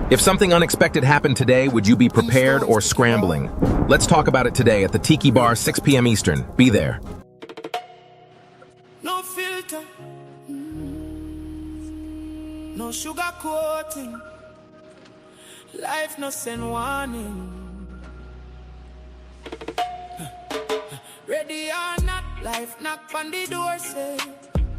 If something unexpected happened today, would you be prepared or scrambling? Let's talk about it today at the Tiki Bar, 6 p.m. Eastern. Be there. No filter, no sugar coating, life no send warning. Ready or not, life knock on the door, say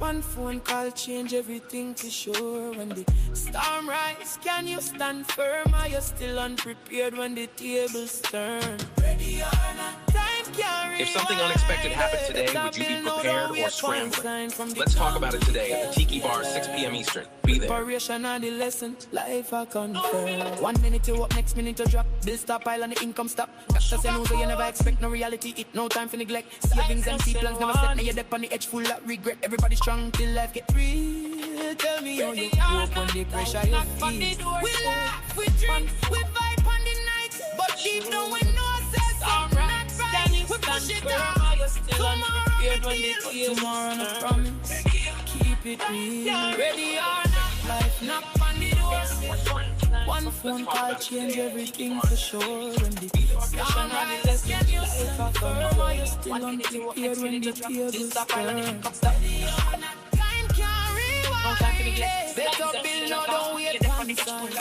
one phone call change everything for sure. When the storm rise, can you stand firm? Are you still unprepared when the tables turn? Ready or not, time can't rewind. If something unexpected happened today, would you be prepared or scrambling? Let's talk about it today at the Tiki Bar, 6 p.m. Eastern. Be there. Preparation and the lesson, life I confirm. 1 minute you up, next minute you drop. Bill stop, pile and the income stop. Got to say no, so you never expect no reality. It no time for neglect. Savings and plans never set. Now you're deep on the edge, full of regret. Everybody strong till life get real. Tell me how you cope when the pressure you feel. We laugh, we drink, we vibe on the night, but deep down we know say something not right. We push it down. Tomorrow no promise. Keep it real. Ready or not, life knock on the door. One phone call change everything for sure. When the discussion on the list, life I come. Are you still unprepared when the tables turn? Time can't rewind. Better build now, don't wait on sign.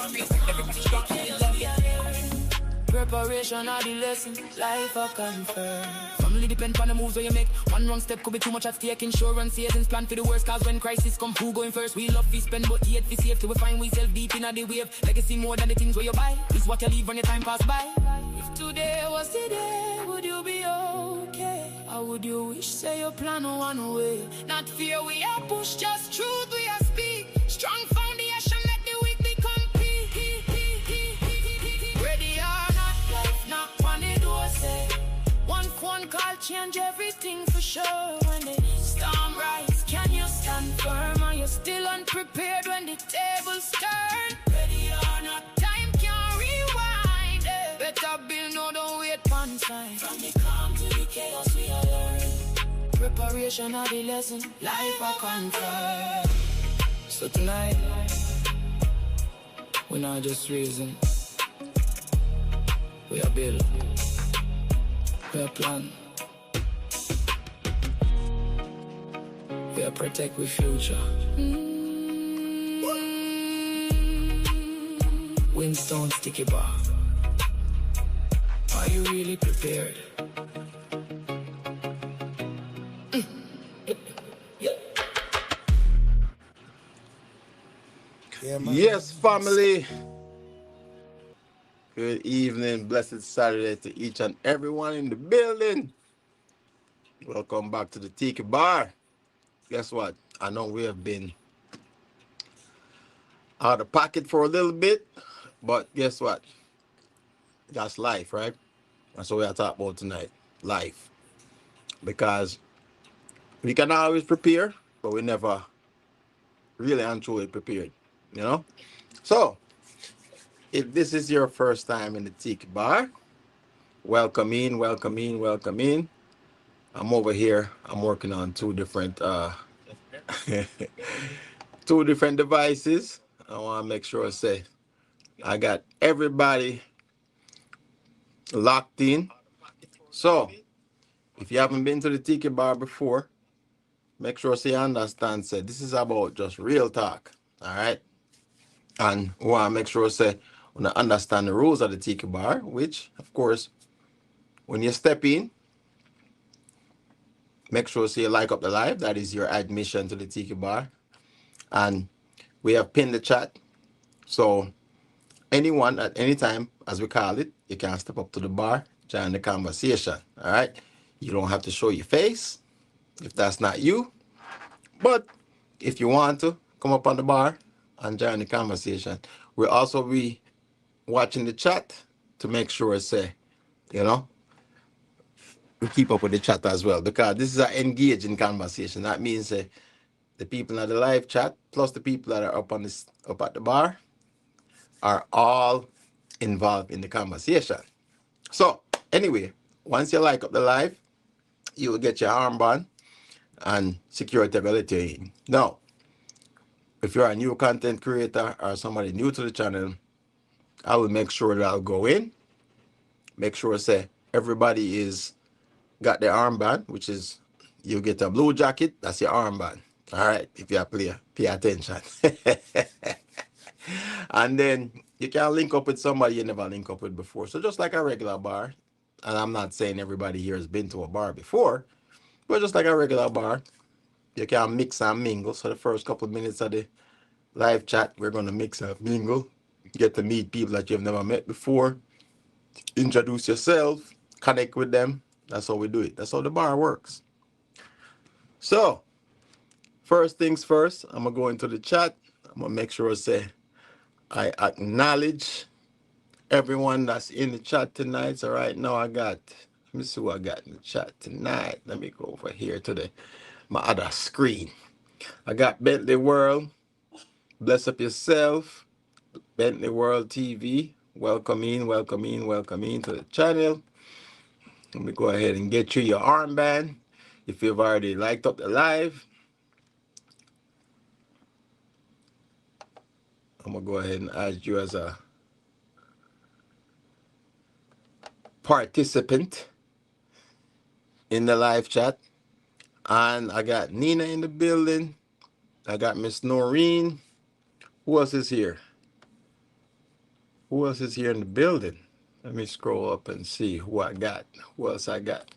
Preparation are the lesson, life I confirm. Family depend on the moves where you make. One wrong step could be too much at stake. Insurance, savings, plan for the worst. Cause when crisis come, who going first? We love to spend, but yet we save till we find we self deep in the wave. Legacy more than the things where you buy. Is what you leave when your time pass by. If today was the day, would you be okay? Or would you wish say your plan one way? Not fear we are push, just truth we are speak. Strong foundation, let the weak become peak. Ready or not, life knock on the door, say one phone call change everything for sure. When the storm rise, can you stand firm? Are you still unprepared when the tables turn? Ready or not, time can't rewind. Better build, no, don't wait one time. From the calm to the chaos we are learning. Preparation are the lesson, life I confirm. So tonight, we're not just reason. We are build. We are plan. We are protect we future. Winston Tiki Bar. Are you really prepared? Yes, family. Good evening, blessed Saturday to each and everyone in the building. Welcome back to the Tiki Bar. Guess what? I know we have been out of pocket for a little bit, but guess what? That's life, right? That's what we are talking about tonight. Life. Because we can always prepare, but we never really and truly prepared. You know? So, if this is your first time in the Tiki Bar, welcome in, welcome in, welcome in. I'm over here. I'm working on two different devices. I want to make sure I say I got everybody locked in. So, if you haven't been to the Tiki Bar before, make sure you understand, say this is about just real talk. All right? And we want to make sure say we understand the rules of the Tiki Bar, which, of course, when you step in, make sure you like up the live. That is your admission to the Tiki Bar. And we have pinned the chat. So anyone at any time, as we call it, you can step up to the bar, join the conversation. All right? You don't have to show your face if that's not you. But if you want to, come up on the bar and join the conversation. We'll also be watching the chat to make sure, say, you know, we keep up with the chat as well, because this is an engaging conversation. That means the people in the live chat plus the people that are up at the bar are all involved in the conversation. So anyway, once you like up the live, you will get your armband and security will let you in. Now, if you're a new content creator or somebody new to the channel, I will make sure that I'll go in, make sure say everybody is got their armband, which is you get a blue jacket, that's your armband. All right, if you're a player, pay attention. And then you can link up with somebody you never link up with before. So just like a regular bar, and I'm not saying everybody here has been to a bar before, but just like a regular bar, you can mix and mingle. So the first couple of minutes of the live chat, we're gonna mix and mingle, get to meet people that you've never met before, introduce yourself, connect with them. That's how we do it. That's how the bar works. So first things first, I'm gonna go into the chat. I'm gonna make sure I say I acknowledge everyone that's in the chat tonight. So right now let me see who I got in the chat tonight. Let me go over here to my other screen. I got Bentley World, bless up yourself, Bentley World TV. Welcome in to the channel. Let me go ahead and get you your armband. If you've already liked up the live, I'm gonna go ahead and add you as a participant in the live chat. And I got Nina in the building. I got Miss Noreen. Who else is here? Who else is here in the building? Let me scroll up and see who I got. Who else I got?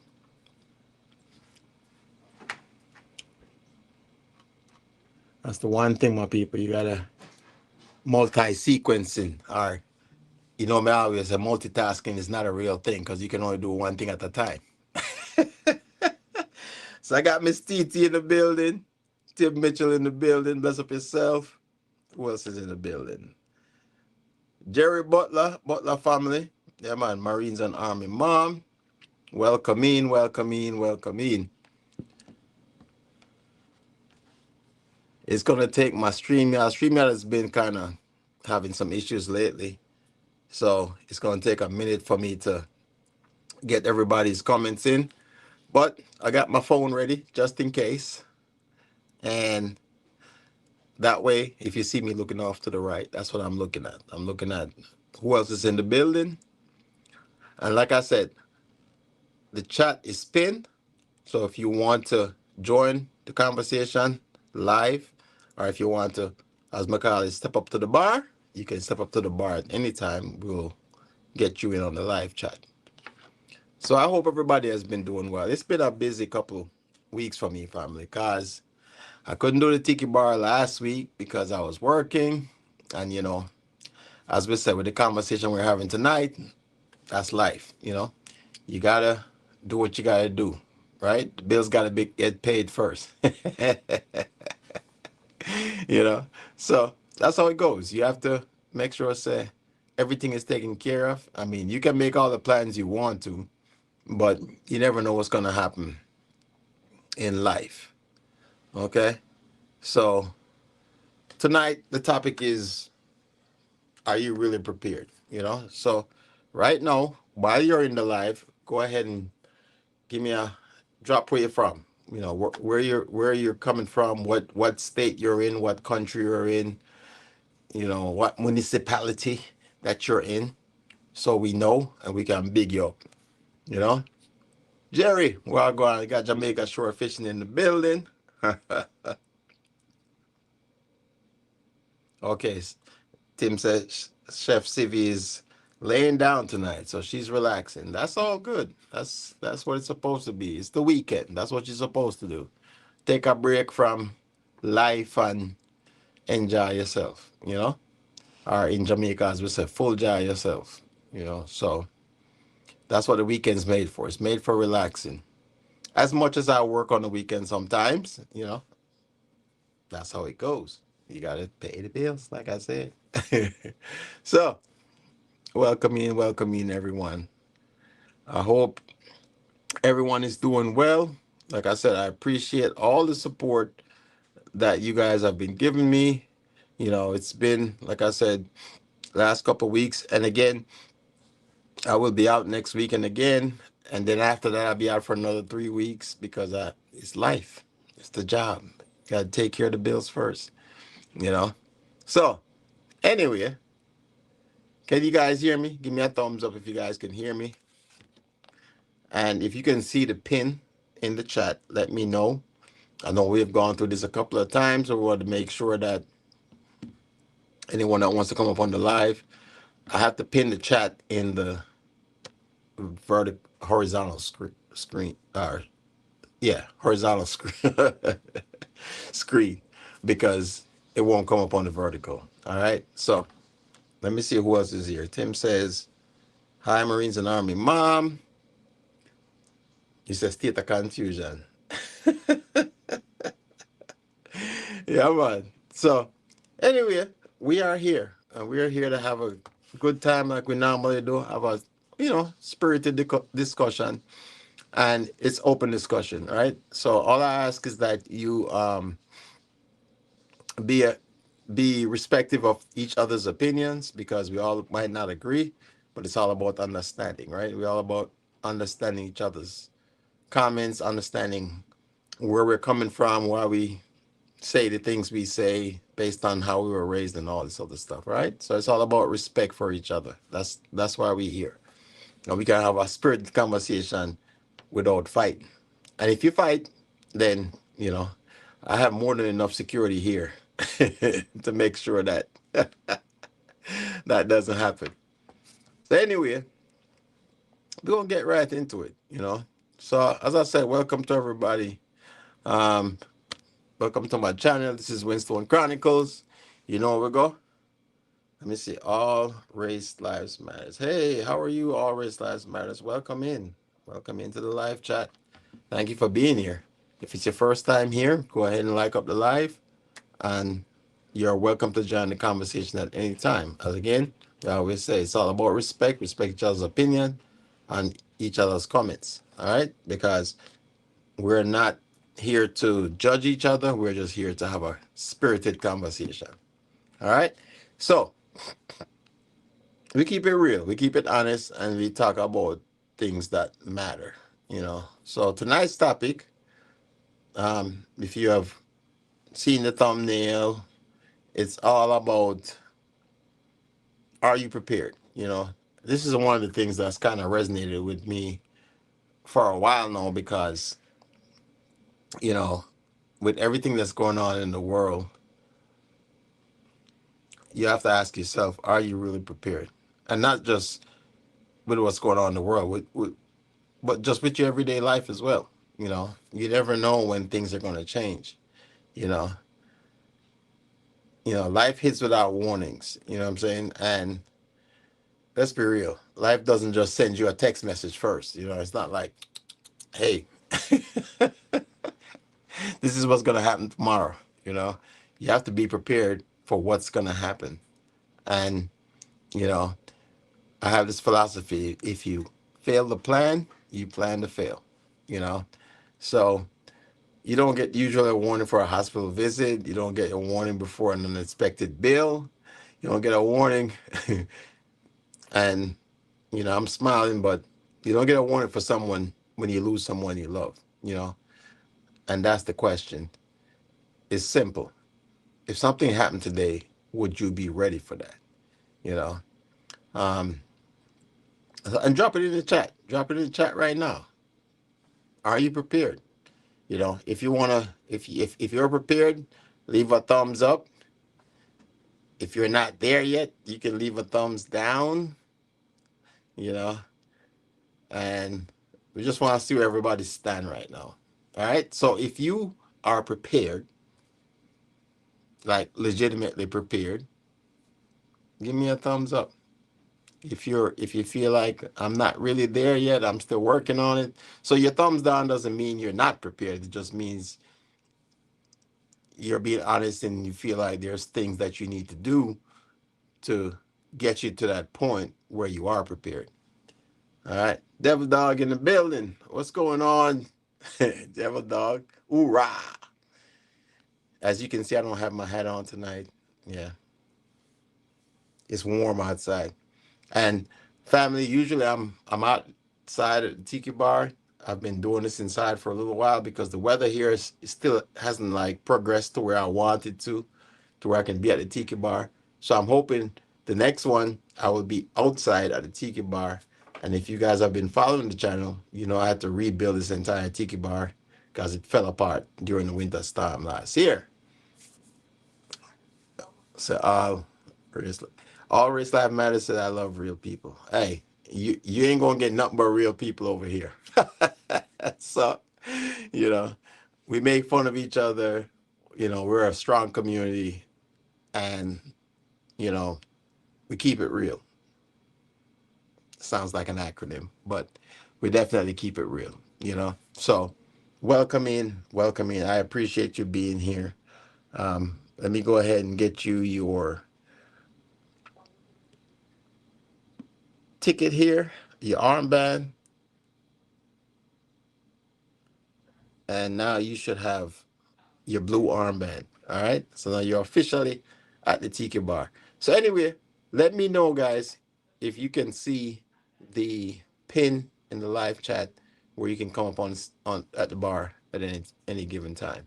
That's the one thing, my people. You gotta multi-sequencing. Or, you know, me always say multitasking is not a real thing because you can only do one thing at a time. So I got Miss TT in the building. Tim Mitchell in the building. Bless up yourself. Who else is in the building? Jerry Butler family. Yeah, man. Marines and Army mom. Welcome in. It's going to take my StreamYard. StreamYard has been kind of having some issues lately. So it's going to take a minute for me to get everybody's comments in. But I got my phone ready just in case. And that way, if you see me looking off to the right, that's what I'm looking at. I'm looking at who else is in the building. And like I said, the chat is pinned. So if you want to join the conversation live, or if you want to, as Macaulay, step up to the bar, you can step up to the bar at any time. We'll get you in on the live chat. So I hope everybody has been doing well. It's been a busy couple weeks for me, family, because I couldn't do the Tiki Bar last week because I was working. And, you know, as we said, with the conversation we're having tonight, that's life, you know. You got to do what you got to do, right? The bills got to get paid first. You know, so that's how it goes. You have to make sure, say, everything is taken care of. I mean, you can make all the plans you want to, but you never know what's going to happen in life. Okay? So tonight, the topic is, are you really prepared? You know, so right now, while you're in the live, go ahead and give me a drop where you're from. You know, where you're coming from, what state you're in, what country you're in, you know, what municipality that you're in, so we know and we can big you up. You know, Jerry, well, go on. I got Jamaica Shore Fishing in the building. Okay, Tim says Chef Civi is laying down tonight, so she's relaxing. That's all good. That's what it's supposed to be. It's the weekend. That's what you're supposed to do. Take a break from life and enjoy yourself, you know? Or in Jamaica, as we say, full joy yourself, you know? So that's what the weekend's made for. It's made for relaxing. As much as I work on the weekend sometimes, you know, that's how it goes. You got to pay the bills, like I said. So, welcome in, everyone. I hope everyone is doing well. Like I said, I appreciate all the support that you guys have been giving me. You know, it's been, like I said, last couple of weeks. And again, I will be out next week and again. And then after that, I'll be out for another 3 weeks because it's life. It's the job. Got to take care of the bills first, you know. So, anyway, Can you guys hear me? Give me a thumbs up if you guys can hear me. And if you can see the pin in the chat, let me know. I know we've gone through this a couple of times, so we want to make sure that anyone that wants to come up on the live, I have to pin the chat in the horizontal screen. Yeah, horizontal screen screen, because it won't come up on the vertical. All right. So let me see who else is here. Tim says, "Hi, Marines and Army Mom." He says, "State of confusion." Yeah, man. So anyway, we are here, and we are here to have a good time like we normally do. Have a spirited discussion, and it's open discussion, right? So all I ask is that you be a, be respectful of each other's opinions, because we all might not agree, but it's all about understanding, right? We're all about understanding each other's comments, understanding where we're coming from, why we say the things we say based on how we were raised and all this other stuff, right? So it's all about respect for each other. That's why we're here. And we can have a spirited conversation without fighting. And if you fight, then I have more than enough security here to make sure that that doesn't happen. So anyway, we're gonna get right into it. So as I said, welcome to everybody. Um, Welcome to my channel. This is Winston Chronicles. You know where we go. Let me see. All race lives matters. Hey, how are you? All race lives matters. Welcome in. Welcome into the live chat. Thank you for being here. If it's your first time here, go ahead and like up the live, and you're welcome to join the conversation at any time. As again, I always say, it's all about respect. Respect each other's opinion and each other's comments. All right, because we're not here to judge each other. We're just here to have a spirited conversation. All right. So we keep it real, we keep it honest, and we talk about things that matter. So tonight's topic, if you have seen the thumbnail, it's all about, are you prepared? This is one of the things that's kind of resonated with me for a while now, because with everything that's going on in the world, you have to ask yourself, are you really prepared? And not just with what's going on in the world, but just with your everyday life as well. You never know when things are going to change. You know, life hits without warnings. You know what I'm saying? And let's be real, life doesn't just send you a text message first. It's not like, hey, this is what's going to happen tomorrow. You have to be prepared for what's going to happen. And I have this philosophy: if you fail to plan, you plan to fail. So you don't get usually a warning for a hospital visit. You don't get a warning before an unexpected bill. You don't get a warning. And I'm smiling, but you don't get a warning for someone when you lose someone you love. And that's the question. It's simple. If something happened today, would you be ready for that? Um, and drop it in the chat. Drop it in the chat right now. Are you prepared? If you wanna, if you're prepared, leave a thumbs up. If you're not there yet, you can leave a thumbs down. And we just want to see where everybody stand right now. All right. So if you are prepared, like legitimately prepared, give me a thumbs up. If you feel like I'm not really there yet, I'm still working on it. So your thumbs down doesn't mean you're not prepared. It just means you're being honest, and you feel like there's things that you need to do to get you to that point where you are prepared. All right. Devil Dog in the building. What's going on? Devil Dog. Hoorah. As you can see, I don't have my hat on tonight. Yeah. It's warm outside. And family, usually I'm outside at the Tiki Bar. I've been doing this inside for a little while because the weather here still hasn't like progressed to where I want it to where I can be at the Tiki Bar. So I'm hoping the next one I will be outside at the Tiki Bar. And if you guys have been following the channel, you know I had to rebuild this entire Tiki Bar because it fell apart during the winter storm last year. So race, all race life matters said I love real people. Hey, you ain't gonna get nothing but real people over here. So, you know, we make fun of each other. You know, we're a strong community, and you know, we keep it real. Sounds like an acronym, but we definitely keep it real. You know, so welcome in, welcome in. I appreciate you being here. Let me go ahead and get you your ticket here, your armband, and now you should have your blue armband. All right. So now you're officially at the Tiki Bar. So anyway, let me know, guys, if you can see the pin in the live chat where you can come up on at the bar at any given time.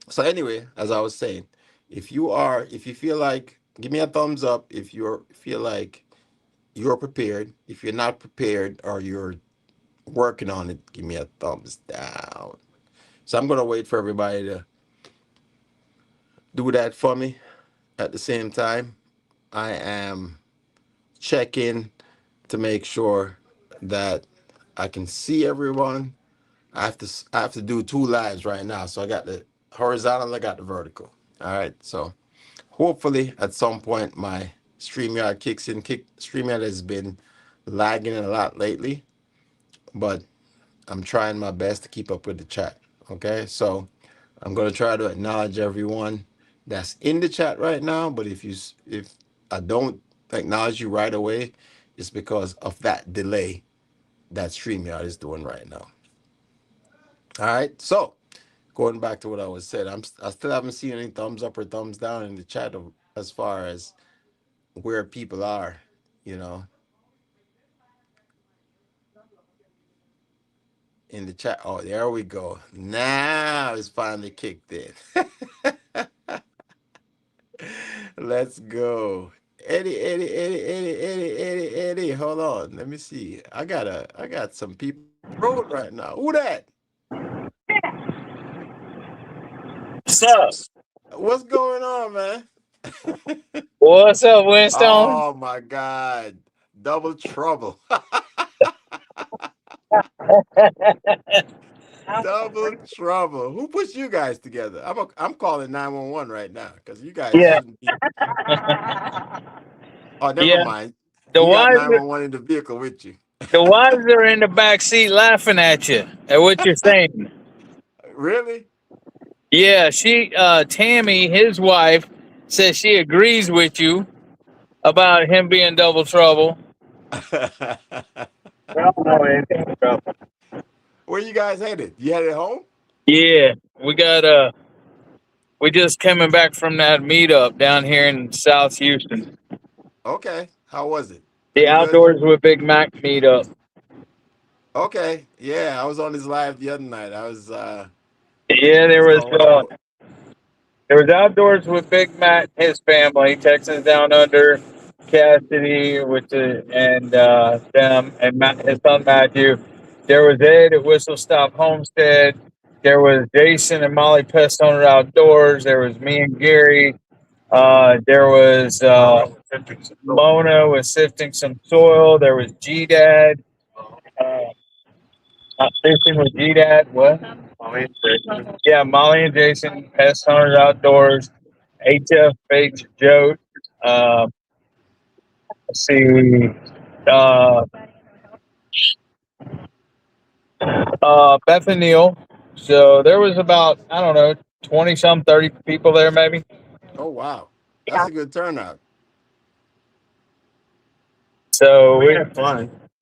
So anyway, as I was saying, if you feel like, give me a thumbs up if you feel like you're prepared. If you're not prepared or you're working on it, give me a thumbs down. So I'm gonna wait for everybody to do that for me. At the same time, I am checking to make sure that I can see everyone. I have to do two lives right now. So I got the horizontal, I got the vertical. All right. So hopefully at some point my StreamYard kicks in. StreamYard has been lagging a lot lately, but I'm trying my best to keep up with the chat. Okay. So I'm going to try to acknowledge everyone that's in the chat right now. But if I don't acknowledge you right away, it's because of that delay that StreamYard is doing right now. All right. So going back to what I was saying, I still haven't seen any thumbs up or thumbs down in the chat as far as where people are, you know, in the chat. Oh, there we go. Now it's finally kicked in. Let's go. Eddie. Hold on. Let me see. I got some people on the road right now. Who that? What's up? What's going on, man? What's up, Winston? Oh my God. Double trouble. Double trouble. Who put you guys together? I'm calling 911 right now because you guys Yeah, shouldn't be. Oh, never yeah. mind. The You got wives, 911 in the vehicle with you. the wives are in the back seat laughing at you at what you're saying. Really? Yeah, Tammy, his wife, says she agrees with you about him being double trouble. We don't know anything about it. Where you guys headed? You headed home? Yeah, we just coming back from that meetup down here in South Houston. Okay. How was it? The Pretty good? Outdoors with Big Mac meetup. Okay. Yeah, I was on his live the other night. I was Yeah, that's how I was going. there was Outdoors with Big Matt, his family, Texas Down Under, Cassidy, and them, and his son Matthew. There was Ed at Whistle Stop Homestead. There was Jason and Molly Pest Owner Outdoors. There was me and Gary. There was Mona was sifting some soil. There was G Dad. Uh, Fishing with G Dad. What? Yeah, Molly and Jason, Pest Hunters Outdoors, HFH Joe. Uh, let's see, uh, Beth and Neil. So there was about, I don't know, 20 some, 30 people there maybe. Oh wow. That's a good turnout. So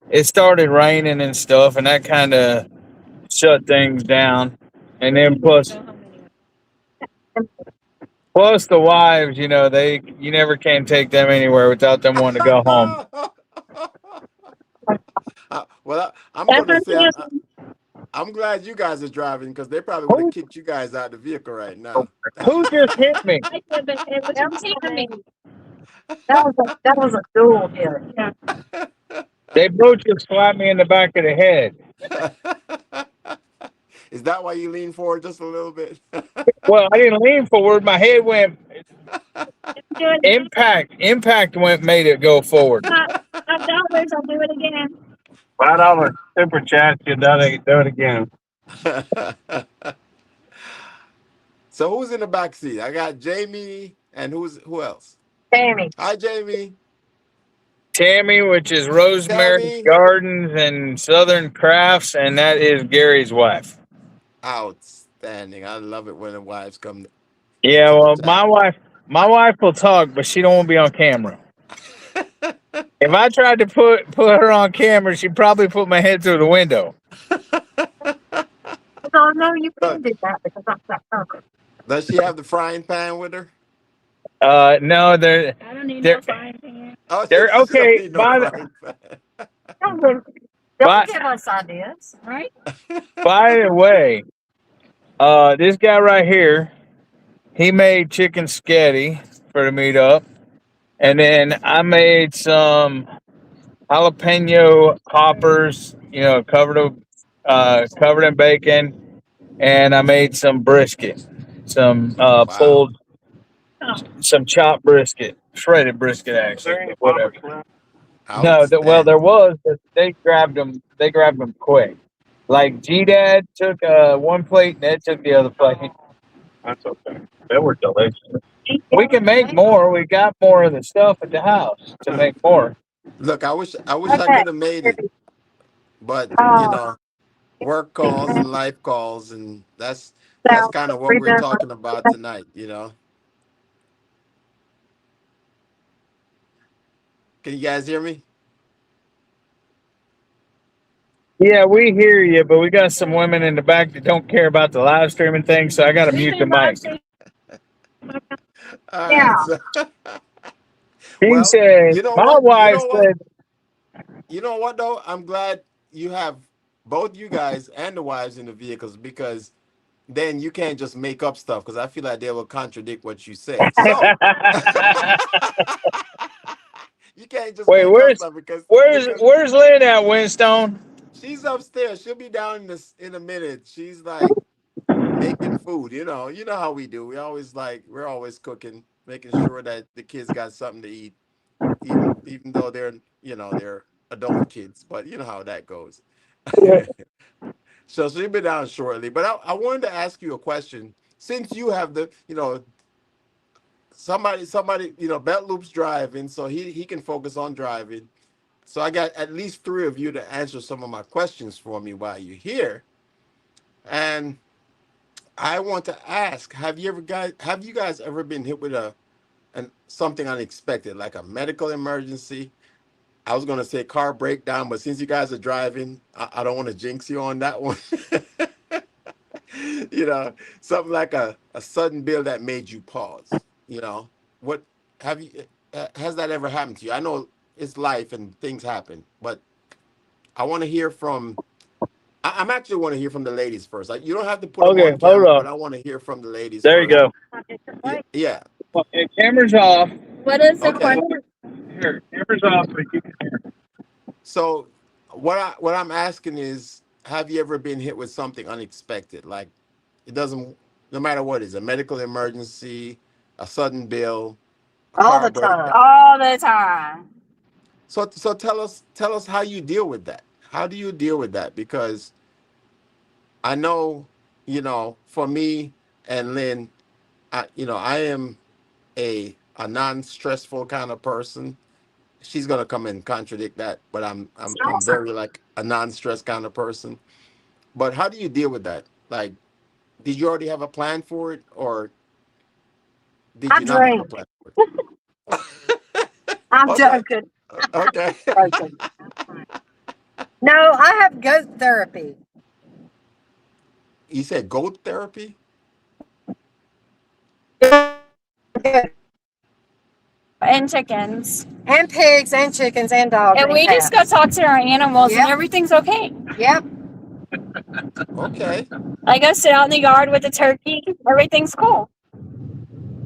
it started raining and stuff, and that kind of shut things down. And then plus the wives, you never can take them anywhere without them wanting to go home. Well, I'm gonna say I'm glad you guys are driving because they probably would have Who, kicked you guys out of the vehicle right now. who just hit me? That was a dual hit. Yeah. They both just slapped me in the back of the head. Is that why you lean forward just a little bit? Well, I didn't lean forward. My head went Do it. impact went made it go forward. $5. I'll do it again. $5 super chat. You do it again. So who's in the back seat? I got Jamie and who else? Tammy. Hi, Jamie. Tammy, which is Rosemary Tammy. Gardens and Southern Crafts, and that is Gary's wife. Outstanding. I love it when the wives come Yeah, into the well, chat. my wife will talk, but she don't want to be on camera. If I tried to put her on camera, she'd probably put my head through the window. So no, you Uh, can do that because that's that purpose. Does she have the frying pan with her? No, they're I don't need There- no frying pan. Oh, They're she don't okay. need no frying pan. Don't But- give us ideas, right? By the way, this guy right here, he made chicken sketty for the meetup, and then I made some jalapeno poppers, covered in bacon, and I made some brisket, some Wow. pulled, some chopped brisket, shredded brisket actually, whatever. No, well there was, but they grabbed them. They grabbed them quick. Like G Dad took one plate, and Ed took the other plate. That's okay. They were delicious. We can make more. We got more of the stuff at the house to make more. Look, I wish I Okay. could have made it, but work calls and life calls, and that's kind of what we're talking about tonight. Can you guys hear me? Yeah, we hear you, but we got some women in the back that don't care about the live streaming thing, so I got to mute the mic. All right, Yeah. so- He Well, said, you know my what? wife said, You know what though? I'm glad you have both you guys and the wives in the vehicles, because then you can't just make up stuff, because I feel like they will contradict what you say. So you can't just wait, make up stuff because where's Lynn at, Winstone? she's upstairs. She'll be down in a minute. She's like making food. You know how we do. We're always cooking, making sure that the kids got something to eat, even though they're adult kids. But you know how that goes. So she'll be down shortly. But I wanted to ask you a question. Since you have somebody, Bet Loop's driving, so he can focus on driving. So I got at least 3 of you to answer some of my questions for me while you're here. And I want to ask, have you guys ever been hit with something unexpected, like a medical emergency? I was going to say car breakdown, but since you guys are driving, I don't want to jinx you on that one. Something like a sudden bill that made you pause. What have you? Has that ever happened to you? I know it's life and things happen, but I want to hear from. I'm actually want to hear from the ladies first. Like, you don't have to put them on camera, but I want to hear from the ladies. There first. you go. Yeah. Okay, camera's off. What is the Okay. question? Here, camera's off, but you can hear. So what I'm asking is, have you ever been hit with something unexpected? Like, no matter what it is, a medical emergency, a sudden bill, All the time. All the time. So tell us how you deal with that. How do you deal with that? Because I know, for me and Lynn, I am a non-stressful kind of person. She's gonna come and contradict that, but I'm very like a non-stress kind of person. But how do you deal with that? Like, did you already have a plan for it, or did you not have a plan for it? I'm joking. Okay. No, I have goat therapy. You said goat therapy? And chickens. And pigs and chickens and dogs. And we just go talk to our animals Yep. and everything's okay. Yep. Okay. I go sit out in the yard with the turkey. Everything's cool.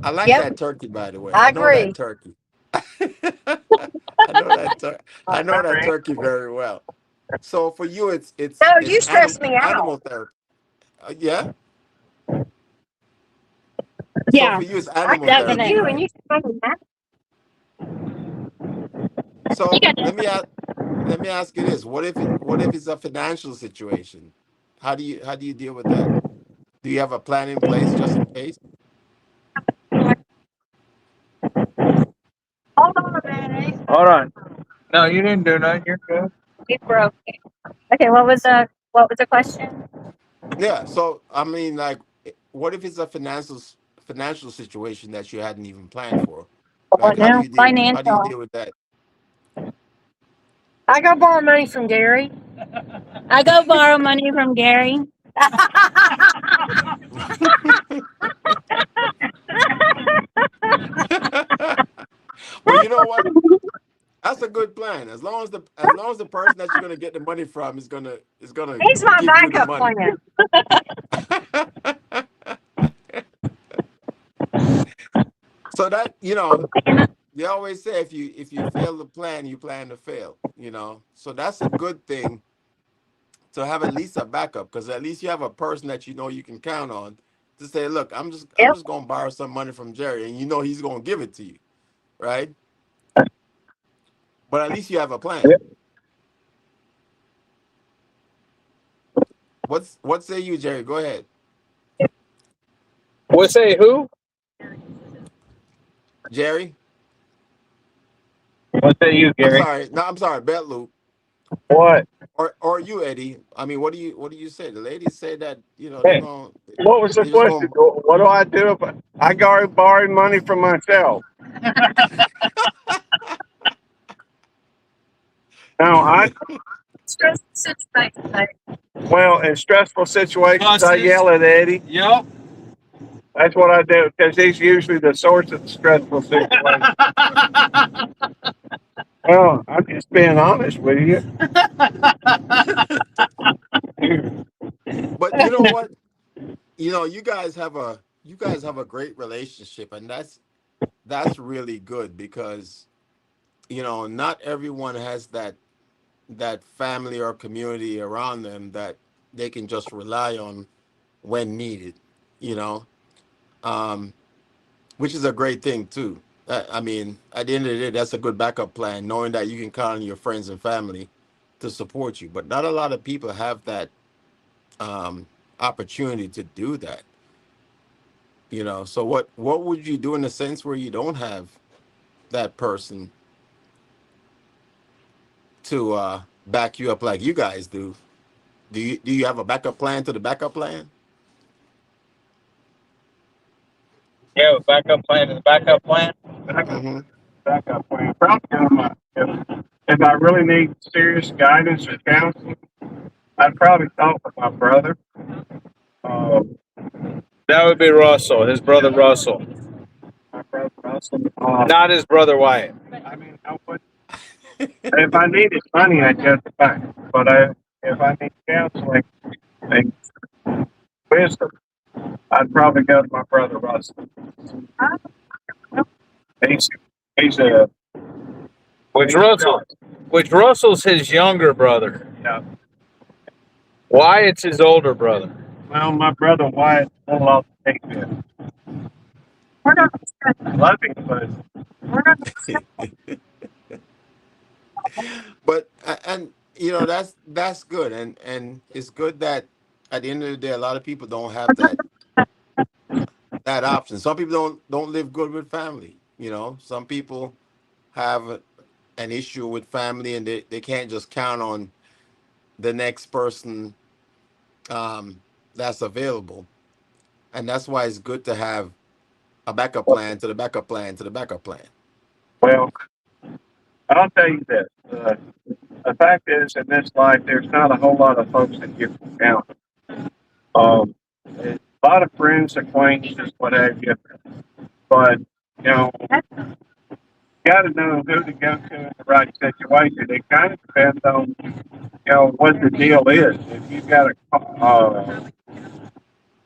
I like Yep. that turkey, by the way. I know agree. that turkey. I know that. I know that turkey very well. So for you, No, it's you stress me animal out. therapy. Yeah. So Yeah, for you, it's I animal can therapy, you and definitely. right? you stress me out. You So got it. let me ask you this: what if it's a financial situation? How do you deal with that? Do you have a plan in place just in case? Hold on a minute. Hold on. No, you didn't do nothing. You're good. We broke it. Okay, what was the question? Yeah. So I mean, like, what if it's a financial situation that you hadn't even planned for? Like, What now? how do you Financial. deal with that? I go borrow money from Gary. I go borrow money from Gary. Well, you know what? That's a good plan. As long as the person that you're gonna get the money from is gonna He's my give you the backup money. plan. So that they always say if you fail to plan, you plan to fail. So that's a good thing to have at least a backup because at least you have a person that you can count on to say, look, I'm Yep. just gonna borrow some money from Jerry, and he's gonna give it to you, right? But at least you have a plan. Yep. What say you, Jerry? Go ahead. What say who? Jerry. What say you, I'm Gary? sorry. No, I'm sorry, Bet Loop. What? Or you, Eddie. I mean, what do you say? The ladies say that, Hey, what was the they're just question? gonna What do I do if I go borrowing money from myself? No, Stress situation. well, in stressful situations, I yell at Eddie. Yep. That's what I do because he's usually the source of the stressful situation. Well, I'm just being honest with you. But you know what? You guys have a great relationship, and that's really good because not everyone has that family or community around them that they can just rely on when needed, you know, um, which is a great thing too. I mean, at the end of the day, that's a good backup plan, knowing that you can count on your friends and family to support you. But not a lot of people have that um, opportunity to do that. So what would you do in a sense where you don't have that person to back you up like you guys do? Do you have a backup plan to the backup plan? Yeah, backup plan is backup plan. Mm-hmm. Backup plan. Probably if I really need serious guidance or counseling, I'd probably talk with my brother. Um, that would be Russell, his brother Russell. My brother Russell. Not his brother Wyatt. I mean, if I needed money, I'd go to the bank. But if I need counseling and wisdom, I'd probably go to my brother Russell. He's he's a which Russell's his younger brother. Yeah. Wyatt's his older brother. Well, my brother Wyatt a lot to take this. We're not I love him, but we're not But and that's good, and it's good that at the end of the day, a lot of people don't have that option. Some people don't live good with family. Some people have an issue with family, and they can't just count on the next person that's available, and that's why it's good to have a backup plan to the backup plan to the backup plan. well, I'll tell you this. The fact is, in this life, there's not a whole lot of folks that you can count. A lot of friends, acquaintances, what have you. But, got to know who to go to in the right situation. It kind of depends on, what the deal is. If you've got a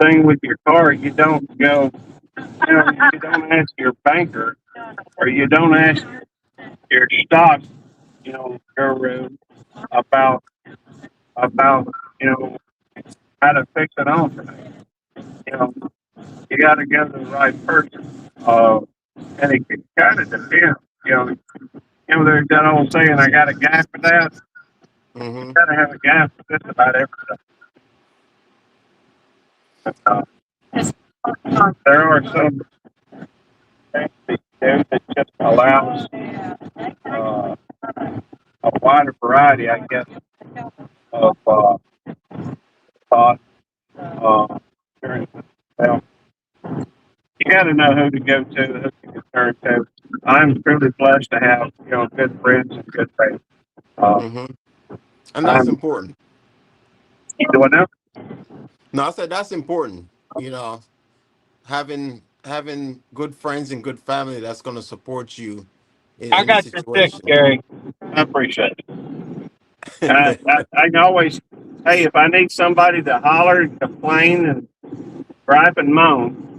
thing with your car, you don't go, you don't ask your banker or you don't ask your stock, guru about about how to fix it on for me. You got to go to the right person. And it kind of depends. There's that old saying, "I got a guy for that." You Mm-hmm. got to have a guy for just about everything. Uh, there are some things that you do that just allows a wider variety, I guess, of thought. Experiences. Well, you got to know who to go to, who to turn to. I'm truly blessed to have good friends and good friends. Mm-hmm. And that's I'm important. doing that. No, I said that's important. Having good friends and good family that's going to support you in I any got your stick, situation. Gary. I appreciate it. I can always, hey, if I need somebody to holler and complain and gripe and moan,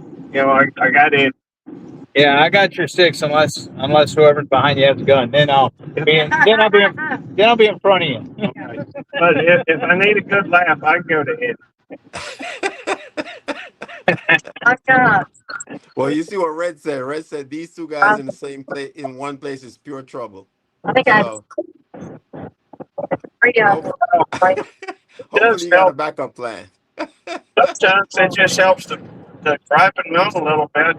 I got it. Yeah, I got your six unless whoever's behind you has a gun. Then I'll be in front of you. Okay. But if I need a good laugh, I go to it. My God. Well, you see what Red said. Red said these two guys in the same place in one place is pure trouble. I think I So three hope, right? It hopefully does you got a help. backup plan. Sometimes it just helps to gripe and moan a little bit.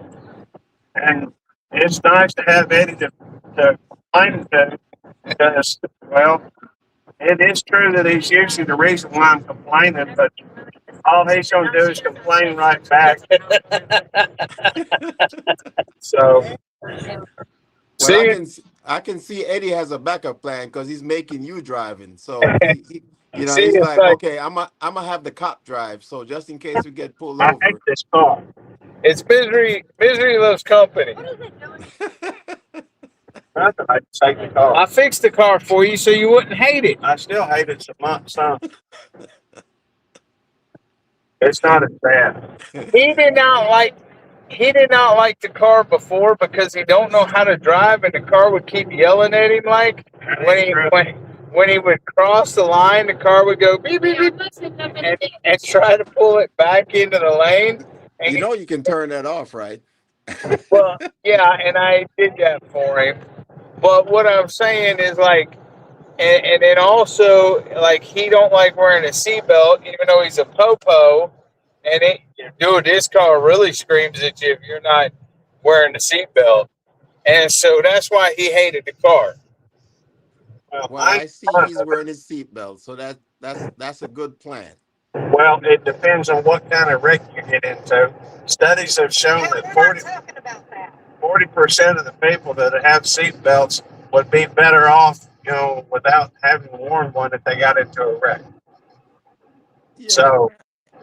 And it's nice to have Eddie to complain to because, well, it is true that he's usually the reason why I'm complaining, but all he's going to do is complain right back. So, Well, see, I can see Eddie has a backup plan because he's making you driving. So he's it's like, like, okay, I'm gonna have the cop drive. So just in case we get pulled I hate over. this car. It's misery. Misery loves company. I hate the car. I fixed the car for you so you wouldn't hate it. I still hate it some. It's not as bad. He did not like the car before because he don't know how to drive, and the car would keep yelling at him. Like when he would cross the line, the car would go beep beep beep, and try to pull it back into the lane. And You can turn that off, right? well, yeah, and I did that for him. But what I'm saying is like, and then also like he don't like wearing a seatbelt, even though he's a popo. And dude, this car really screams at you if you're not wearing the seatbelt. And so that's why he hated the car. Well, Well, I see he's wearing his seatbelt, so that's a good plan. well, it depends on what kind of wreck you get into. Studies have shown that 40% of the people that have seatbelts would be better off, without having worn one if they got into a wreck. Yeah, So,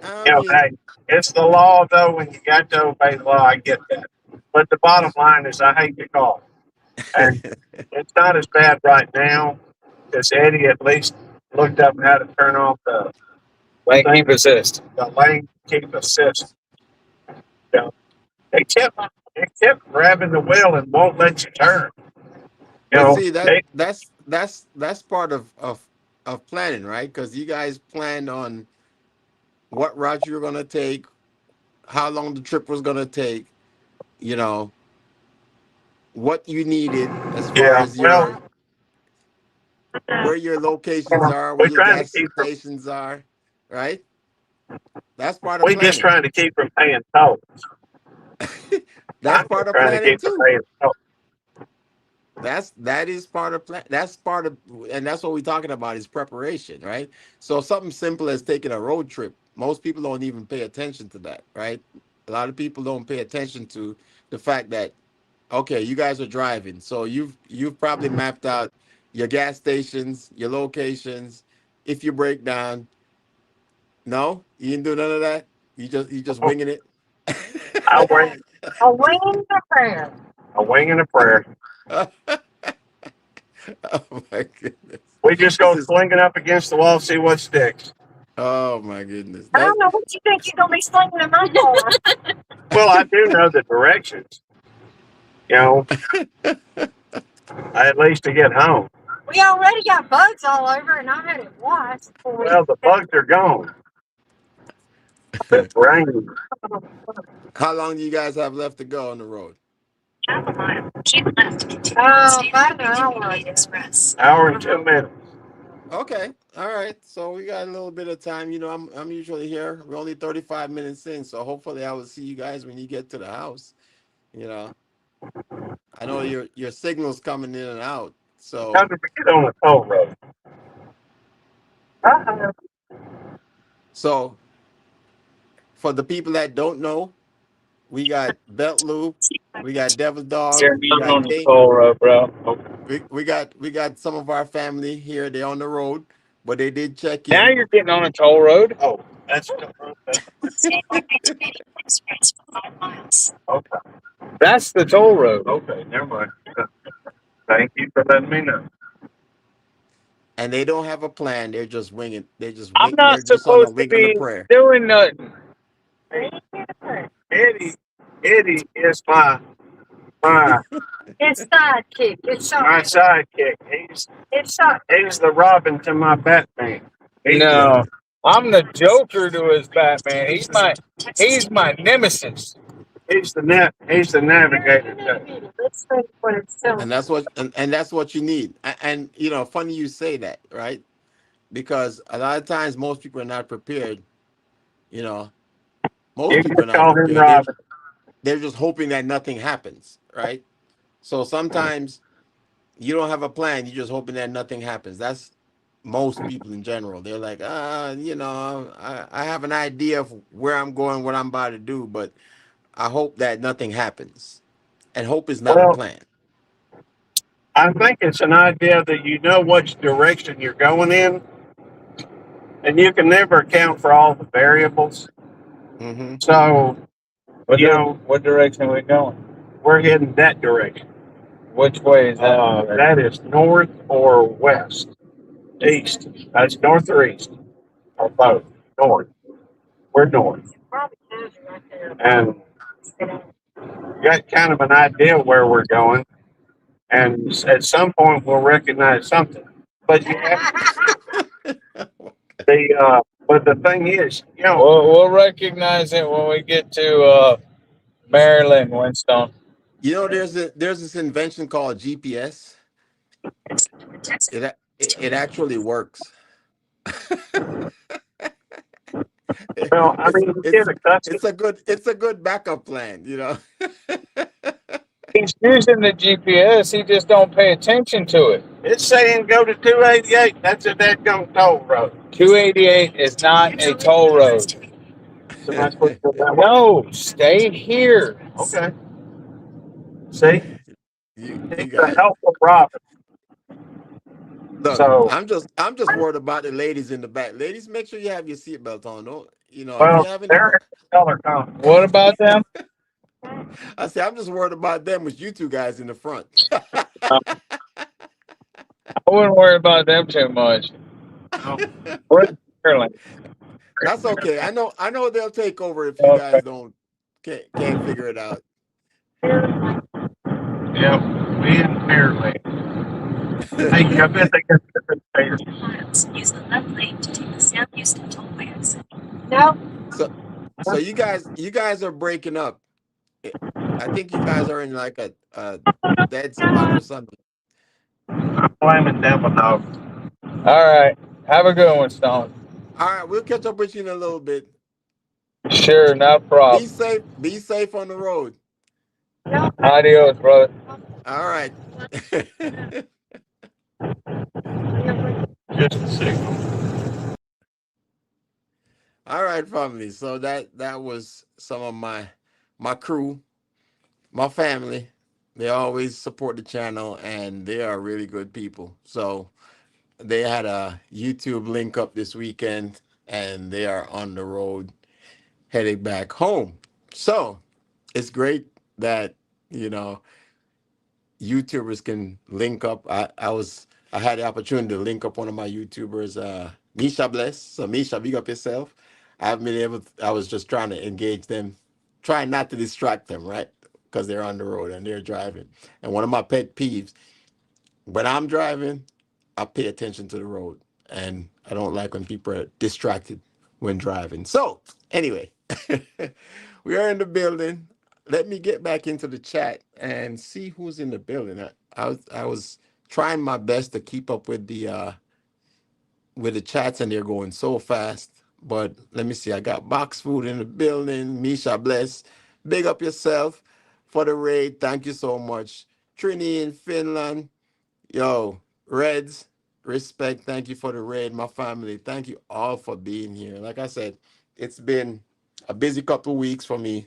I mean, hey, it's the law, though. When you got to obey the law, I get that. But the bottom line is, I hate the car, and it's not as bad right now because Eddie at least looked up how to turn off the lane keep assist. The lane keep assist. You know, they kept grabbing the wheel and won't let you turn. but see They, that's part of planning, right? Because you guys planned on what route you were gonna take, how long the trip was gonna take, you know, what you needed as far yeah. as Well, where your locations are, where we're your trying to gas keep from stations are, right? That's part of we just planning. trying to keep from paying tolls. That's I'm part just of trying to planning keep from too. paying tolls. That is part of plan. That's part of, and that's what we're talking about is preparation, right? So something simple as taking a road trip. Most people don't even pay attention to that, right? A lot of people don't pay attention to the fact that okay, you guys are driving, so you've probably mapped out your gas stations, your locations. If you break down, no, you didn't do none of that. You just winging it. I wing, A wing the prayer. a wing and a prayer. Oh my goodness. We just This go is slinging up against the wall, see what sticks. oh my goodness. I That don't know what you think you're gonna be slinging in my car. Well, I do know the directions. You know, at least to get home. We already got bugs all over, and I had it washed. Well, the bugs are gone. It's raining. How long do you guys have left to go on the road? Half a mile. Keep left to continue. About an hour. Express. Hour and 2 minutes. Okay. All right. So we got a little bit of time. You know, I'm usually here. We're only 35 minutes in, so hopefully I will see you guys when you get to the house. You know, I know your signal's coming in and out. How So did we get on a toll road? so for the people that don't know, we got Belt Loop, we got Devil Dog, You're we not got on the Dave. toll road, bro. We got some of our family here. They're on the road, but they did check Now in. you're getting on a toll road. Oh, that's the road. Stay on Canadian Express for 5 miles. Okay. That's the toll road. Okay, never mind. Thank you for letting me know. And they don't have a plan. They're just winging. I'm They're not just on a supposed to wink and a be prayer. doing nothing. Eddie is my It's sidekick. It's my shot. sidekick. It's shot. He's the Robin to my Batman. No, I'm the Joker to his Batman. He's my nemesis. He's the navigator. Let's see what it's telling. And that's what you need. And you know, funny you say that, right? Because a lot of times most people are not prepared. You know, most You people are can not call him prepared. Robin. They're just hoping that nothing happens, right? So sometimes you don't have a plan. You're just hoping that nothing happens. That's most people in general. They're like, you know, I have an idea of where I'm going, what I'm about to do, but I hope that nothing happens. And hope is not a Well, plan. I think it's an idea that you know which direction you're going in, and you can never account for all the variables. Mm-hmm. So, What direction are we going? we're heading that direction. Which way is that? That is north or west, east. That's north or east, or both. North. We're north, and we got kind of an idea where we're going. And at some point, we'll recognize something. But you have but the thing is, We'll recognize it when we get to Maryland, Winston. You know, there's this invention called GPS. It actually works. well, I it's mean, you it's get accustomed. it's a good backup plan, you know. He's using the GPS. He just don't pay attention to it. It's saying go to 288. That's a dead gum toll road. 288 is not a toll road. So that's what that way. No, stay here. Okay. See, you he's you a guys helpful Robin. look. So, I'm just worried about the ladies in the back. Ladies, make sure you have your seatbelt on. Don't you know if well, you have any? they're color code. What about them? I say I'm just worried about them with you two guys in the front. I wouldn't worry about them too much. Where's Maryland? That's okay. I know they'll take over if you guys can't figure it out. Yep, we in Maryland. Hey, I bet they got different payers. Use the left lane to take the Sam Houston tollway exit. No. So you guys are breaking up. I think you guys are in like a dead spot or something. I'm blaming Devil Dog. All right. Have a good one, Stone. All right, we'll catch up with you in a little bit. Sure, no problem. Be safe on the road. Adios, brother. All right. Just a signal. All right, family. So that was some of my crew, my family. They always support the channel, and they are really good people. So they had a YouTube link up this weekend, and they are on the road heading back home. So it's great that you know YouTubers can link up. I had the opportunity to link up one of my YouTubers, Misha Bless. So Misha, big up yourself. I haven't been able I was just trying to engage them, trying not to distract them, right? Because they're on the road and they're driving. And one of my pet peeves when I'm driving, I pay attention to the road, and I don't like when people are distracted when driving. So, anyway, we are in the building. Let me get back into the chat and see who's in the building. I was trying my best to keep up with the chats, and they're going so fast. But let me see. I got Box Food in the building. Misha Bless, big up yourself for the raid. Thank you so much. Trini in Finland. Yo, Reds, respect. Thank you for the raid, my family. Thank you all for being here. Like I said, it's been a busy couple of weeks for me.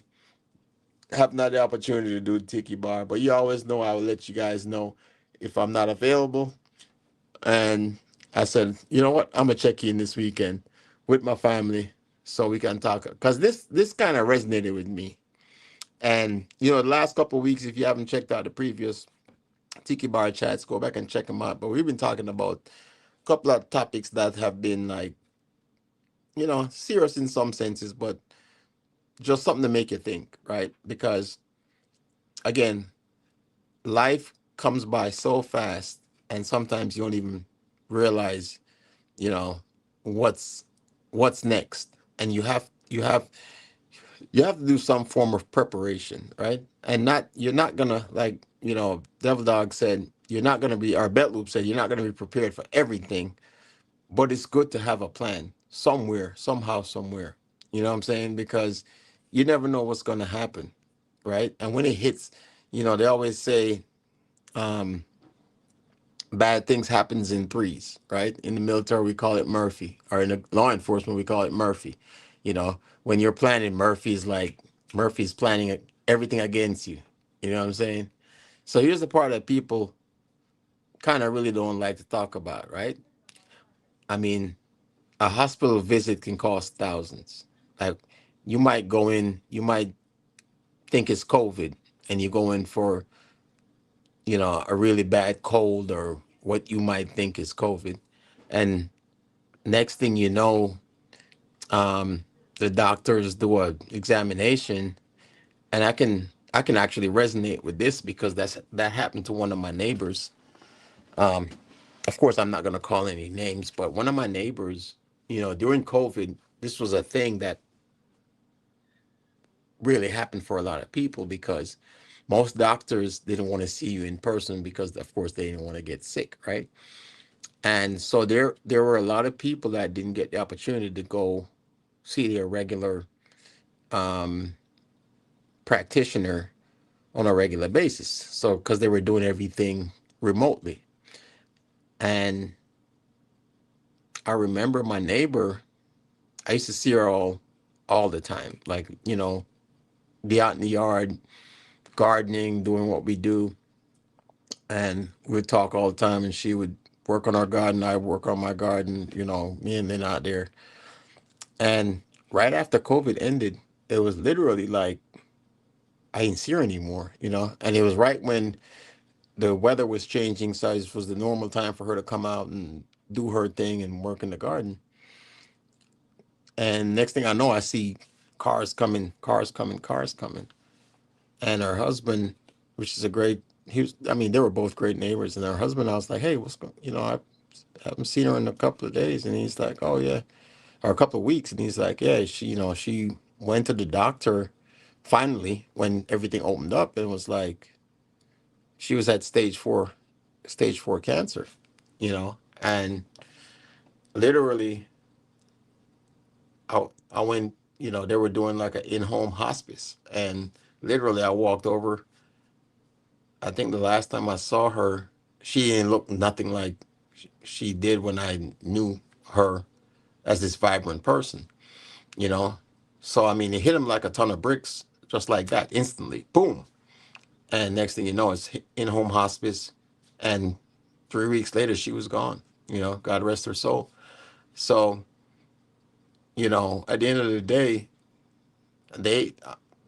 Have not the opportunity to do Tiki Bar, but you always know I will let you guys know if I'm not available. And I said, you know what? I'm gonna check in this weekend with my family so we can talk. Cause this kind of resonated with me. And the last couple of weeks, if you haven't checked out the previous Tiki Bar chats, go back and check them out. But we've been talking about a couple of topics that have been like, serious in some senses, but just something to make you think, right? Because again, life comes by so fast, and sometimes you don't even realize, you know, what's what's next, and you have to do some form of preparation, right? And not you're not gonna, like, Devil Dog said, you're not gonna be, or Bet Loop said, you're not gonna be prepared for everything, but it's good to have a plan somewhere, somehow, somewhere. You know what I'm saying? Because you never know what's gonna happen, right? And when it hits, they always say, um, bad things happens in threes, right? In the military, we call it Murphy, or in the law enforcement, we call it Murphy. When you're planning, Murphy's planning everything against you. You know what I'm saying? So here's the part that people kind of really don't like to talk about, right? I mean, a hospital visit can cost thousands. Like, you might think it's COVID, and you go in for, a really bad cold, or what you might think is COVID. And next thing you know, um, the doctors do a examination, and I can actually resonate with this because that happened to one of my neighbors. Um, of course, I'm not going to call any names, but one of my neighbors, during COVID, this was a thing that really happened for a lot of people, because most doctors didn't want to see you in person because, of course, they didn't want to get sick, right? And so there were a lot of people that didn't get the opportunity to go see their regular um, practitioner on a regular basis. So, because they were doing everything remotely. And I remember my neighbor, I used to see her all the time. Like, be out in the yard, gardening, doing what we do. And we'd talk all the time, and she would work on our garden, I work on my garden, me and then out there. And right after COVID ended, it was literally like I didn't see her anymore. And it was right when the weather was changing, so it was the normal time for her to come out and do her thing and work in the garden. And next thing I know, I see cars coming, cars coming, cars coming. And her husband, which is a great, I mean, they were both great neighbors. And her husband, I was like, hey, what's going, I haven't seen her in a couple of days. And he's like, oh yeah, or a couple of weeks. And he's like, yeah, she went to the doctor finally when everything opened up, and was like, she was at stage 4 cancer, and literally, I went, they were doing like an in-home hospice, and literally I walked over. I think the last time I saw her, she didn't look nothing like she did when I knew her as this vibrant person, you know? So, I mean, it hit him like a ton of bricks, just like that, instantly, boom. And next thing you know, it's in-home hospice, and 3 weeks later, she was gone, God rest her soul. So, at the end of the day, they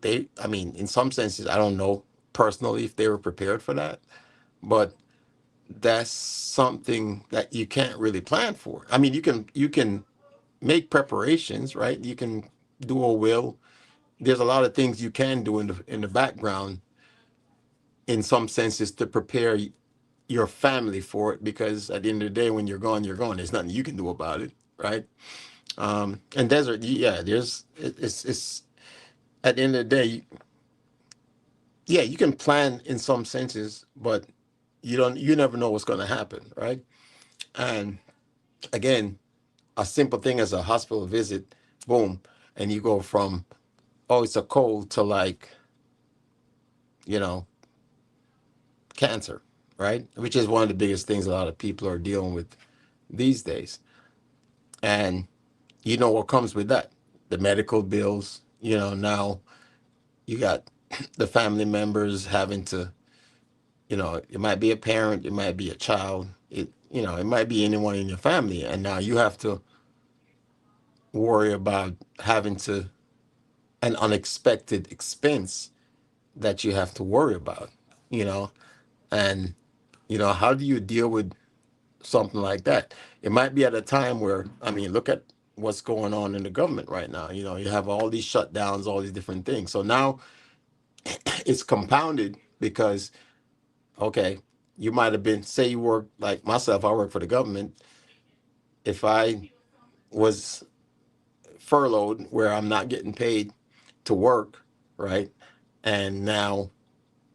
I mean, in some senses, I don't know personally if they were prepared for that, but that's something that you can't really plan for. I mean, you can make preparations, right? You can do a will. There's a lot of things you can do in the background, in some senses, to prepare your family for it, because at the end of the day, when you're gone, you're gone. There's nothing you can do about it, right? And desert, yeah, it's at the end of the day, yeah, you can plan in some senses, but you never know what's going to happen, right? And again, a simple thing as a hospital visit, boom, and you go from, oh, it's a cold, to like, you know, cancer, right? Which is one of the biggest things a lot of people are dealing with these days. And you know what comes with that? The medical bills, now you got the family members having to, it might be a parent, it might be a child, it might be anyone in your family. And now you have to worry about having to, an unexpected expense that you have to worry about, you know, and, how do you deal with something like that? It might be at a time where, I mean, look at what's going on in the government right now. You have all these shutdowns, all these different things. So now it's compounded because, okay, you might have been, say you work like myself, I work for the government. If I was furloughed where I'm not getting paid to work, right? And now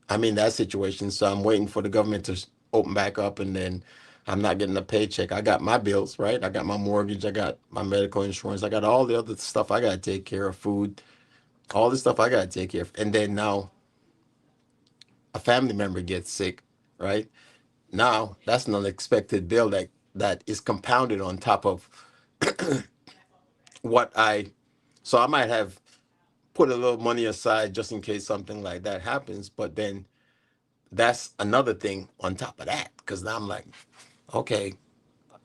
I'm in that situation. So I'm waiting for the government to open back up, and then I'm not getting a paycheck. I got my bills, right? I got my mortgage. I got my medical insurance. I got all the other stuff I got to take care of, food, all the stuff I got to take care of. And then now a family member gets sick, right? Now that's an unexpected bill that is compounded on top of what so I might have put a little money aside just in case something like that happens. But then that's another thing on top of that, because now I'm like, okay,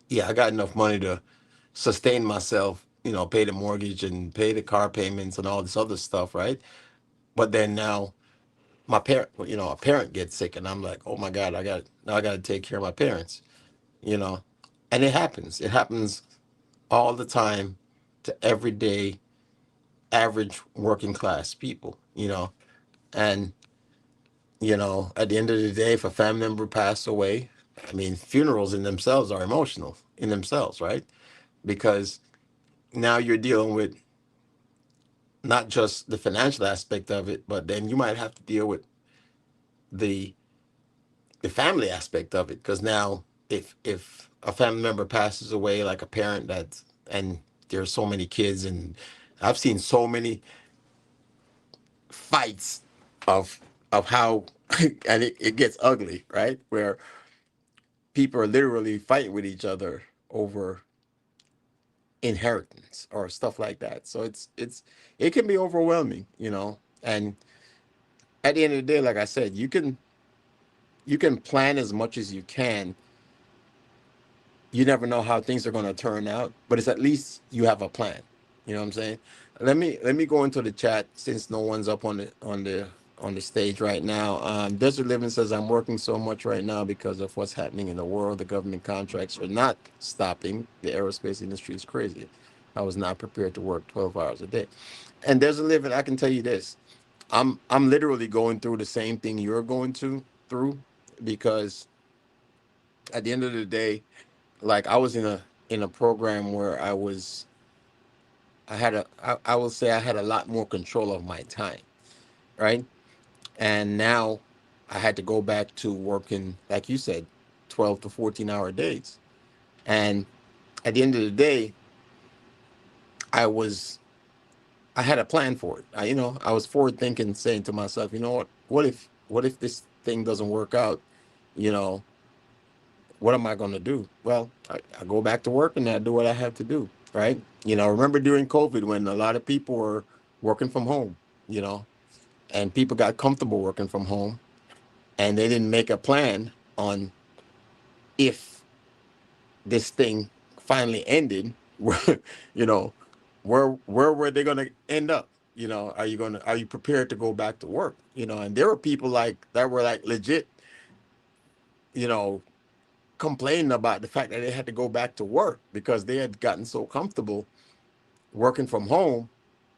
yeah, I got enough money to sustain myself, pay the mortgage and pay the car payments and all this other stuff, right? But then now my parent, a parent gets sick, and I'm like, oh my God, I got to take care of my parents, you know, and it happens. It happens all the time to everyday average working class people, and at the end of the day, if a family member passed away, I mean, funerals in themselves are emotional in themselves, right? Because now you're dealing with not just the financial aspect of it, but then you might have to deal with the the family aspect of it. Because now, if a family member passes away, like a parent, and there's so many kids, and I've seen so many fights of how and it gets ugly, right? Where people are literally fighting with each other over inheritance or stuff like that. So it can be overwhelming, and at the end of the day, like I said, you can plan as much as you can. You never know how things are going to turn out, but it's at least you have a plan. You know what I'm saying? Let me go into the chat, since no one's up on the stage right now. Desert Living says, I'm working so much right now because of what's happening in the world. The government contracts are not stopping. The aerospace industry is crazy. I was not prepared to work 12 hours a day. And Desert Living, I can tell you this. I'm literally going through the same thing you're going through, because at the end of the day, like, I was in a program where I will say I had a lot more control of my time, right? And now I had to go back to working, like you said, 12 to 14-hour days. And at the end of the day, I was I had a plan for it. I was forward thinking, saying to myself, you know what? What if this thing doesn't work out? You know, what am I going to do? Well, I go back to work and I do what I have to do, right? Remember during COVID when a lot of people were working from home, you know, and people got comfortable working from home, and they didn't make a plan on, if this thing finally ended, where, you know, where were they going to end up? Are you prepared to go back to work? And there were people like that were like legit, you know, complaining about the fact that they had to go back to work because they had gotten so comfortable working from home,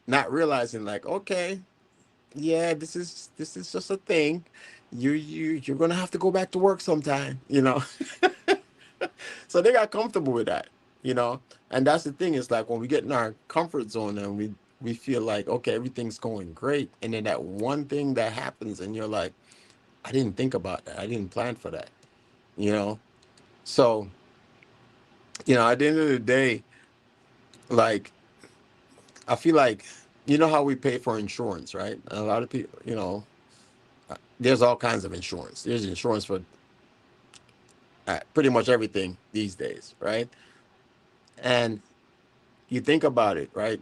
not realizing, like, okay, yeah, this is just a thing. you're gonna have to go back to work sometime, you know. So they got comfortable with that, you know. And that's the thing, is like when we get in our comfort zone and we feel like, okay, everything's going great, and then that one thing that happens and you're like, I didn't think about that, I didn't plan for that, you know. So, you know, at the end of the day, like, I feel like, you know how we pay for insurance, right? A lot of people, you know, there's all kinds of insurance. There's insurance for pretty much everything these days, right? And you think about it, right?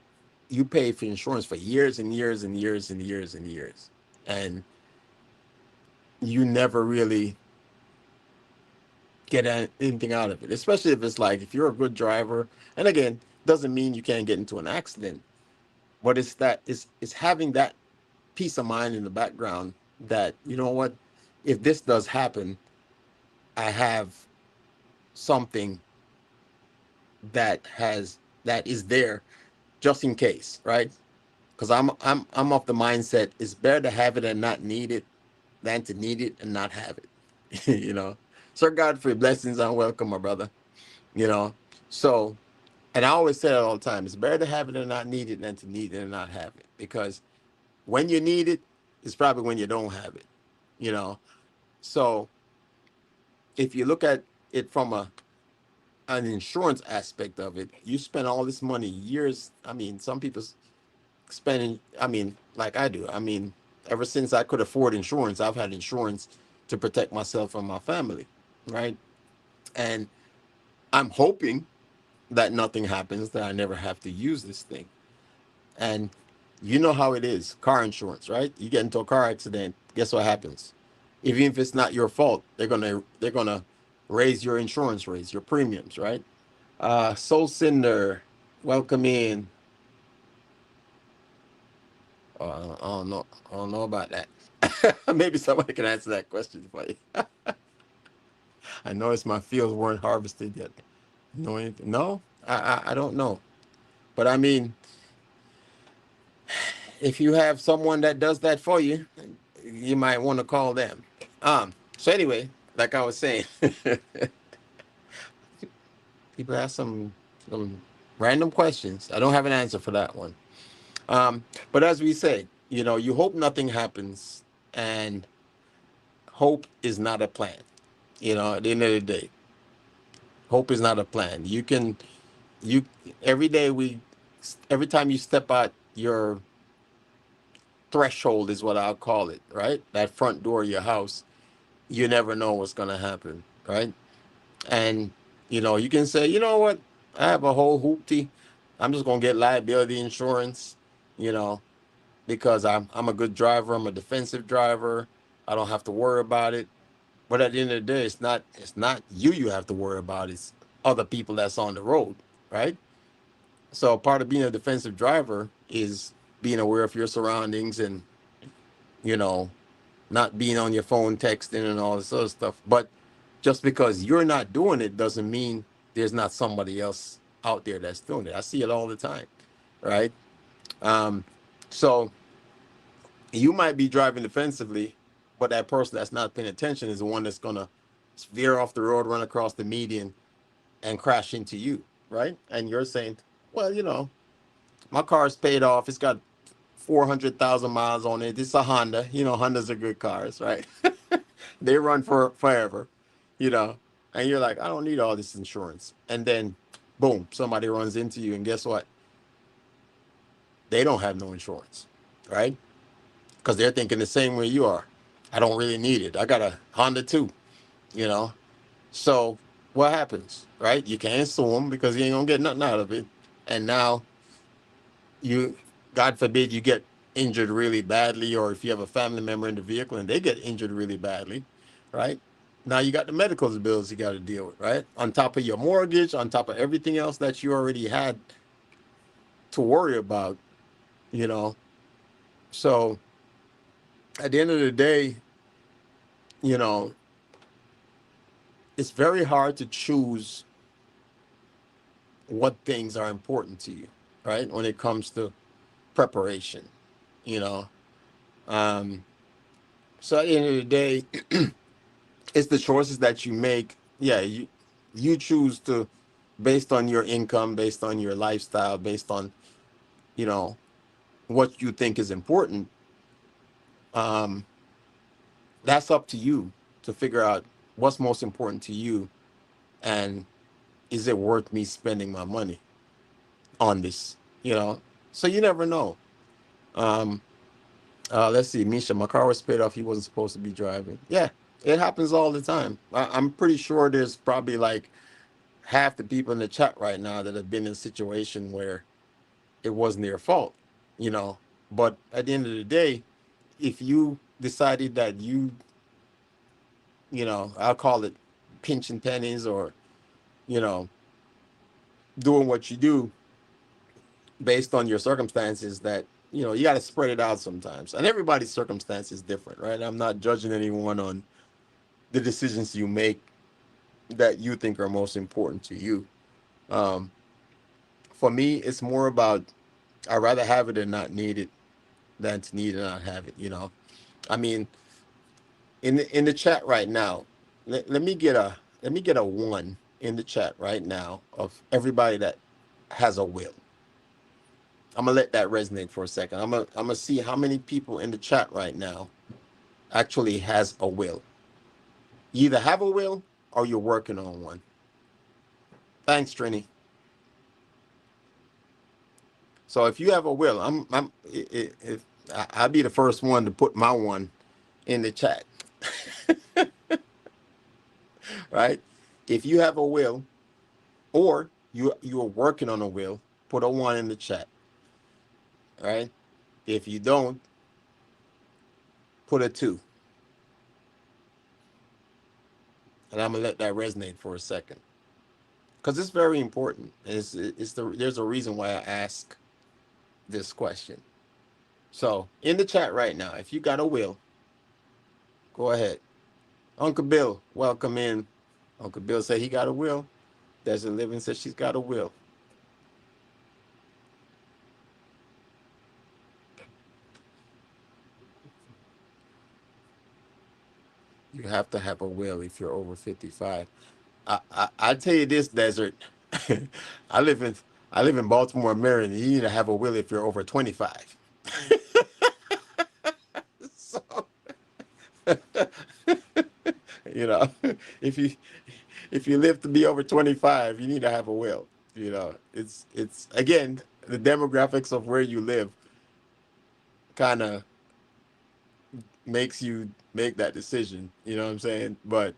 You pay for insurance for years and years and years and years and years, and you never really get anything out of it. Especially if it's like, if you're a good driver, and again, doesn't mean you can't get into an accident, but it's having that peace of mind in the background that, you know what, if this does happen, I have something that is there just in case, right? Because I'm of the mindset, it's better to have it and not need it than to need it and not have it. You know, Sir Godfrey, blessings and welcome, my brother. You know, so, and I always say it all the time, it's better to have it and not need it than to need it and not have it, because when you need it, it's probably when you don't have it. You know, so if you look at it from an insurance aspect of it, you spend all this money years. I mean, some people spending, I mean, like I do. I mean, ever since I could afford insurance, I've had insurance to protect myself and my family, right? And I'm hoping that nothing happens, that I never have to use this thing. And you know how it is, car insurance, right? You get into a car accident, guess what happens? Even if it's not your fault, they're gonna raise your insurance rates, your premiums, right? Soul Cinder, welcome in. I don't know about that. Maybe somebody can answer that question for you. I noticed my fields weren't harvested yet. Know anything? No, I don't know. But I mean, if you have someone that does that for you, you might want to call them. So anyway, like I was saying, people ask some random questions. I don't have an answer for that one. But as we say, you know, you hope nothing happens, and hope is not a plan. You know, at the end of the day, hope is not a plan. You every day every time you step out your threshold is what I'll call it, right? That front door of your house, you never know what's gonna happen, right? And you know, you can say, you know what, I have a whole hoopty. I'm just gonna get liability insurance, you know, because I'm a good driver. I'm a defensive driver. I don't have to worry about it. But at the end of the day, it's not you have to worry about. It's other people that's on the road, right? So part of being a defensive driver is being aware of your surroundings, and you know, not being on your phone texting and all this other stuff. But just because you're not doing it doesn't mean there's not somebody else out there that's doing it. I see it all the time, right? Um, so you might be driving defensively, but that person that's not paying attention is the one that's gonna veer off the road, run across the median, and crash into you, right? And you're saying, well, you know, my car's paid off. It's got 400,000 miles on it. It's a Honda. You know, Hondas are good cars, right? They run for forever, you know. And you're like, I don't need all this insurance. And then, boom, somebody runs into you, and guess what? They don't have no insurance, right? Because they're thinking the same way you are. I don't really need it. I got a Honda too, you know. So what happens, right? You can't sue them because you ain't gonna get nothing out of it. And now you, God forbid, you get injured really badly, or if you have a family member in the vehicle and they get injured really badly, right? Now you got the medical bills you got to deal with, right? On top of your mortgage, on top of everything else that you already had to worry about, you know. So at the end of the day, you know, it's very hard to choose what things are important to you, right? When it comes to preparation, you know. Um, So at the end of the day, it's the choices that you make. Yeah, you choose to, based on your income, based on your lifestyle, based on, you know, what you think is important. Um, that's up to you to figure out what's most important to you, and is it worth me spending my money on this? You know, so you never know. Um, let's see, Misha, my car was paid off. He wasn't supposed to be driving. Yeah, it happens all the time. I'm pretty sure there's probably like half the people in the chat right now that have been in a situation where it wasn't their fault, you know. But at the end of the day, if you decided that you know, I'll call it pinching pennies, or, you know, doing what you do based on your circumstances, that, you know, you got to spread it out sometimes. And everybody's circumstance is different, right? I'm not judging anyone on the decisions you make that you think are most important to you. Um, for me, it's more about, I'd rather have it and not need it than to need and not have it, you know. I mean, in the chat right now, let me get a one in the chat right now of everybody that has a will. I'm gonna let that resonate for a second. I'm gonna see how many people in the chat right now actually has a will. You either have a will or you're working on one. Thanks, Trini. So if you have a will, I'll be the first one to put my one in the chat, right? If you have a will, or you are working on a will, put a one in the chat, right? If you don't, put a two, and I'm gonna let that resonate for a second, because it's very important. There's a reason why I ask this question. So in the chat right now, if you got a will, go ahead. Uncle Bill, welcome in. Uncle Bill said he got a will. Desert Living says she's got a will. You have to have a will if you're over 55. I tell you this, Desert. I live in I live in Baltimore, Maryland. You need to have a will if you're over 25. So, you know, if you if you live to be over 25, you need to have a will. You know, it's again, the demographics of where you live kind of makes you make that decision. You know what I'm saying? But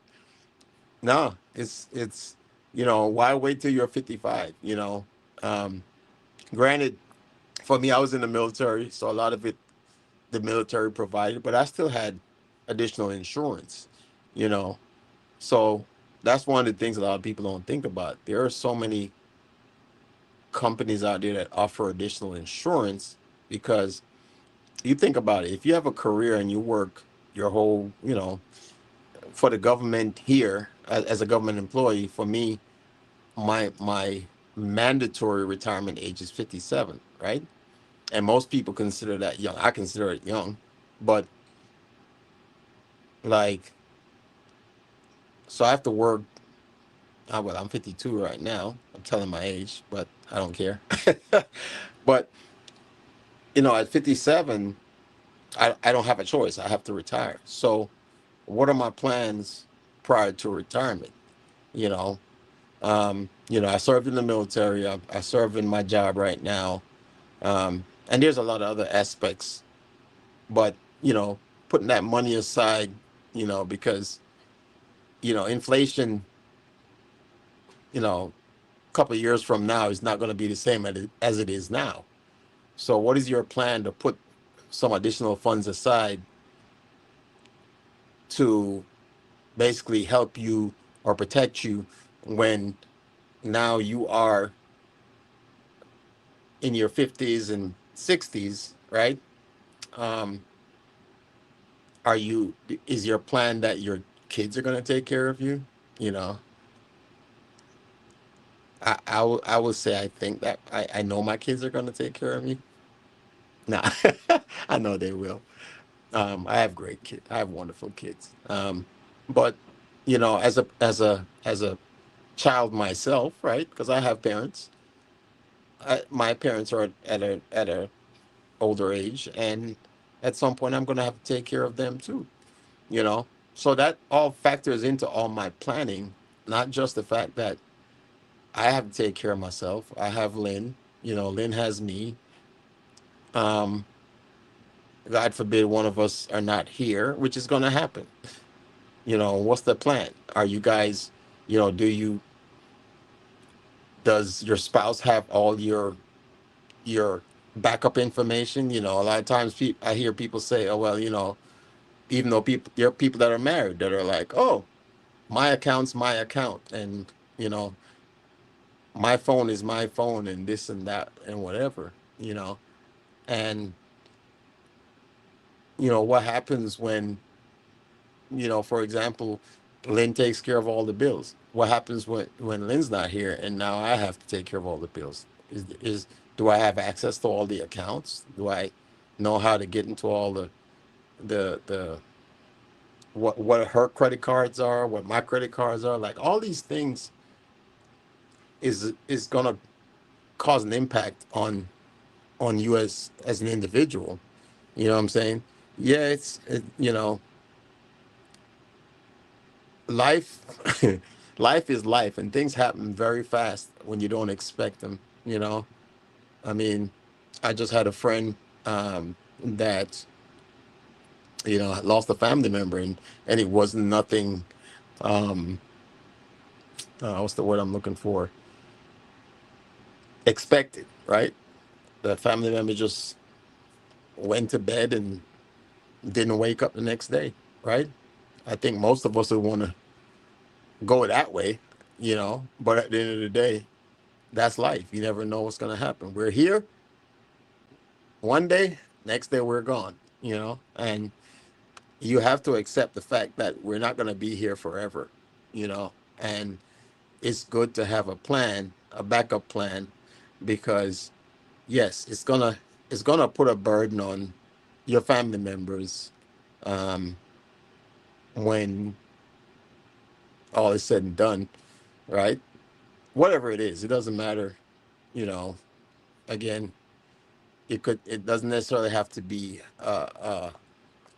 no, it's you know, why wait till you're 55? You know, um, granted, for me, I was in the military, so a lot of it the military provided, but I still had additional insurance. You know, so that's one of the things a lot of people don't think about. There are so many companies out there that offer additional insurance, because you think about it, if you have a career and you work your whole, you know, for the government here as a government employee, for me, my mandatory retirement age is 57, right? And most people consider that young. I consider it young, but like, so I have to work. Well, I'm 52 right now. I'm telling my age, but I don't care. But you know, at 57, I don't have a choice. I have to retire. So, what are my plans prior to retirement? You know, you know, I served in the military. I serve in my job right now, and there's a lot of other aspects. But you know, putting that money aside, you know, because you know, inflation, you know, a couple of years from now is not going to be the same as it is now. So, what is your plan to put some additional funds aside to basically help you or protect you when now you are in your 50s and 60s, right? Um, are you, is your plan that your kids are going to take care of you? You know, I will say, I think that I know my kids are going to take care of me. Nah, I know they will. I have great kids. I have wonderful kids. But as a child myself, right? Because I have parents. My parents are at a older age, and at some point, I'm going to have to take care of them too. You know, so that all factors into all my planning, not just the fact that I have to take care of myself. I have Lynn. Lynn has me. Um, God forbid one of us are not here, which is going to happen. What's the plan? Are you guys, do you does your spouse have all your backup information? A lot of times I hear people say, "Oh well, even though there are people that are married that are like, oh, my account's my account, and you know, my phone is my phone, and this and that and whatever." And what happens when, for example, Lynn takes care of all the bills. What happens when Lynn's not here and now I have to take care of all the bills? Is Do I have access to all the accounts? Do I know how to get into all the what her credit cards are, what my credit cards are? Like all these things is gonna cause an impact on you as an individual. You know what I'm saying? Yeah, life life is life, and things happen very fast when you don't expect them. I mean, I just had a friend that lost a family member, and it wasn't nothing. um what's the word I'm looking for? Expected, right? The family member just went to bed and didn't wake up the next day, right? I think most of us would want to go that way, but at the end of the day, that's life. You never know what's going to happen. We're here one day, next day we're gone, and you have to accept the fact that we're not going to be here forever, and it's good to have a plan, a backup plan, because yes, it's gonna put a burden on your family members um, when all is said and done, right? Whatever it is, it doesn't matter. You know, again, it doesn't necessarily have to be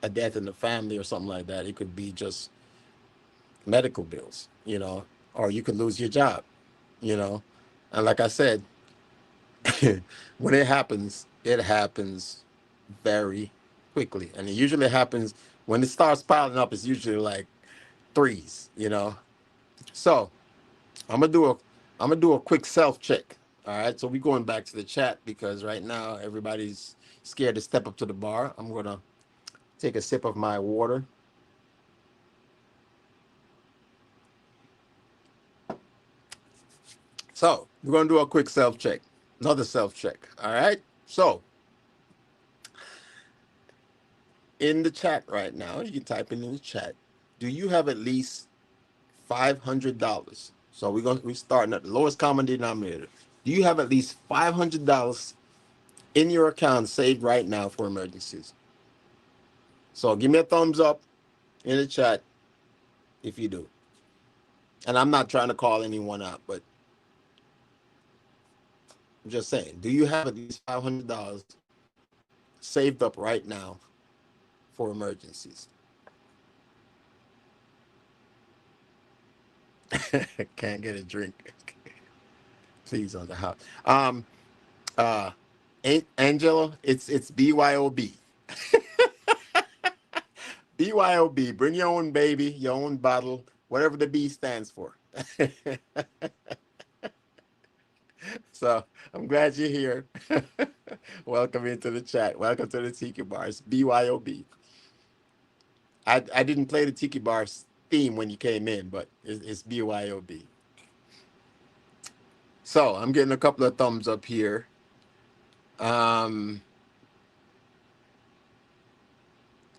a death in the family or something like that. It could be just medical bills, or you could lose your job, you know. And like I said, when it happens very quickly, and it usually happens when it starts piling up. It's usually like threes, So I'm gonna do a I'm gonna do a quick self check. All right, so we're going back to the chat because right now everybody's scared to step up to the bar. I'm gonna take a sip of my water. So we're gonna do a quick self check, another self check. All right. So in the chat right now, you can type in the chat. Do you have at least $500? So we're starting at the lowest common denominator. Do you have at least $500 in your account saved right now for emergencies? So give me a thumbs up in the chat if you do. And I'm not trying to call anyone out, but I'm just saying, do you have at least $500 saved up right now for emergencies? Can't get a drink. Please on the house. Uh, Angela, it's BYOB. BYOB. Bring your own baby, your own bottle, whatever the B stands for. So I'm glad you're here. Welcome into the chat. Welcome to the Tiki Bars. BYOB. I didn't play the Tiki Bars theme when you came in, but it's BYOB. So I'm getting a couple of thumbs up here.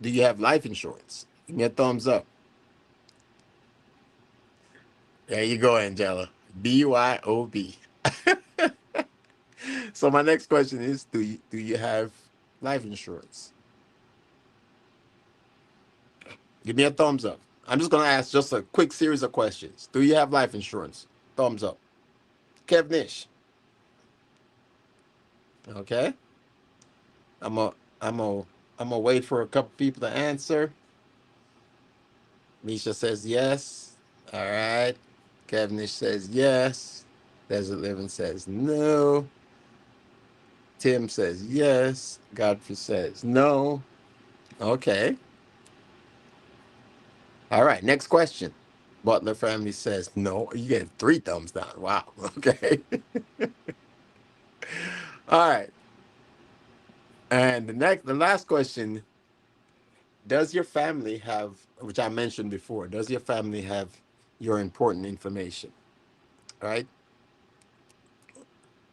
Do you have life insurance? Give me a thumbs up. There you go, Angela. BYOB. So my next question is, do you have life insurance? Give me a thumbs up. I'm just gonna ask just a quick series of questions. Do you have life insurance? Thumbs up. Kev Nish. Okay. I'm a I'm a I'm gonna wait for a couple people to answer. Misha says yes. All right. Kev Nish says yes. Desert Living says no. Tim says yes. Godfrey says no. Okay. All right. Next question. Butler family says no. You get 3 thumbs down. Wow. Okay. All right. And the last question, does your family have, which I mentioned before, does your family have your important information? All right.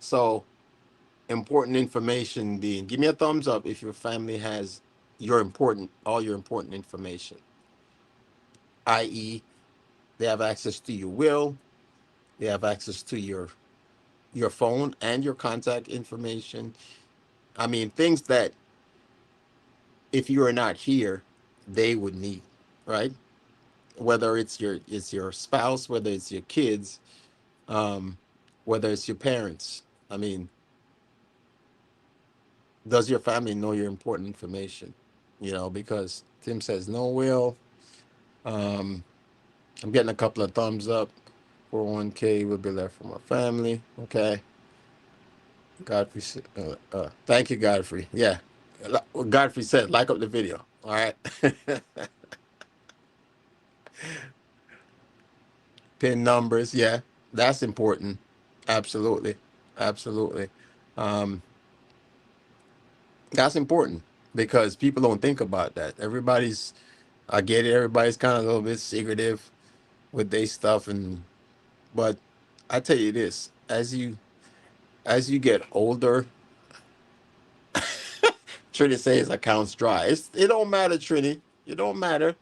So, important information being, give me a thumbs up if your family has all your important information, i.e., they have access to your will, they have access to your phone and your contact information. I mean, things that if you are not here, they would need, right? Whether it's your spouse, whether it's your kids, um, whether it's your parents. I mean, does your family know your important information? Because Tim says no will. Um, I'm getting a couple of thumbs up. 401k will be left for my family. Okay. Godfrey, thank you, Godfrey. Yeah. What Godfrey said, like up the video. All right. Pin numbers. Yeah. That's important. Absolutely. Absolutely. Um, that's important because people don't think about that. I get it. Everybody's kind of a little bit secretive with their stuff. But I tell you this, as you get older, Trini says accounts dry. It don't matter, Trini. It don't matter.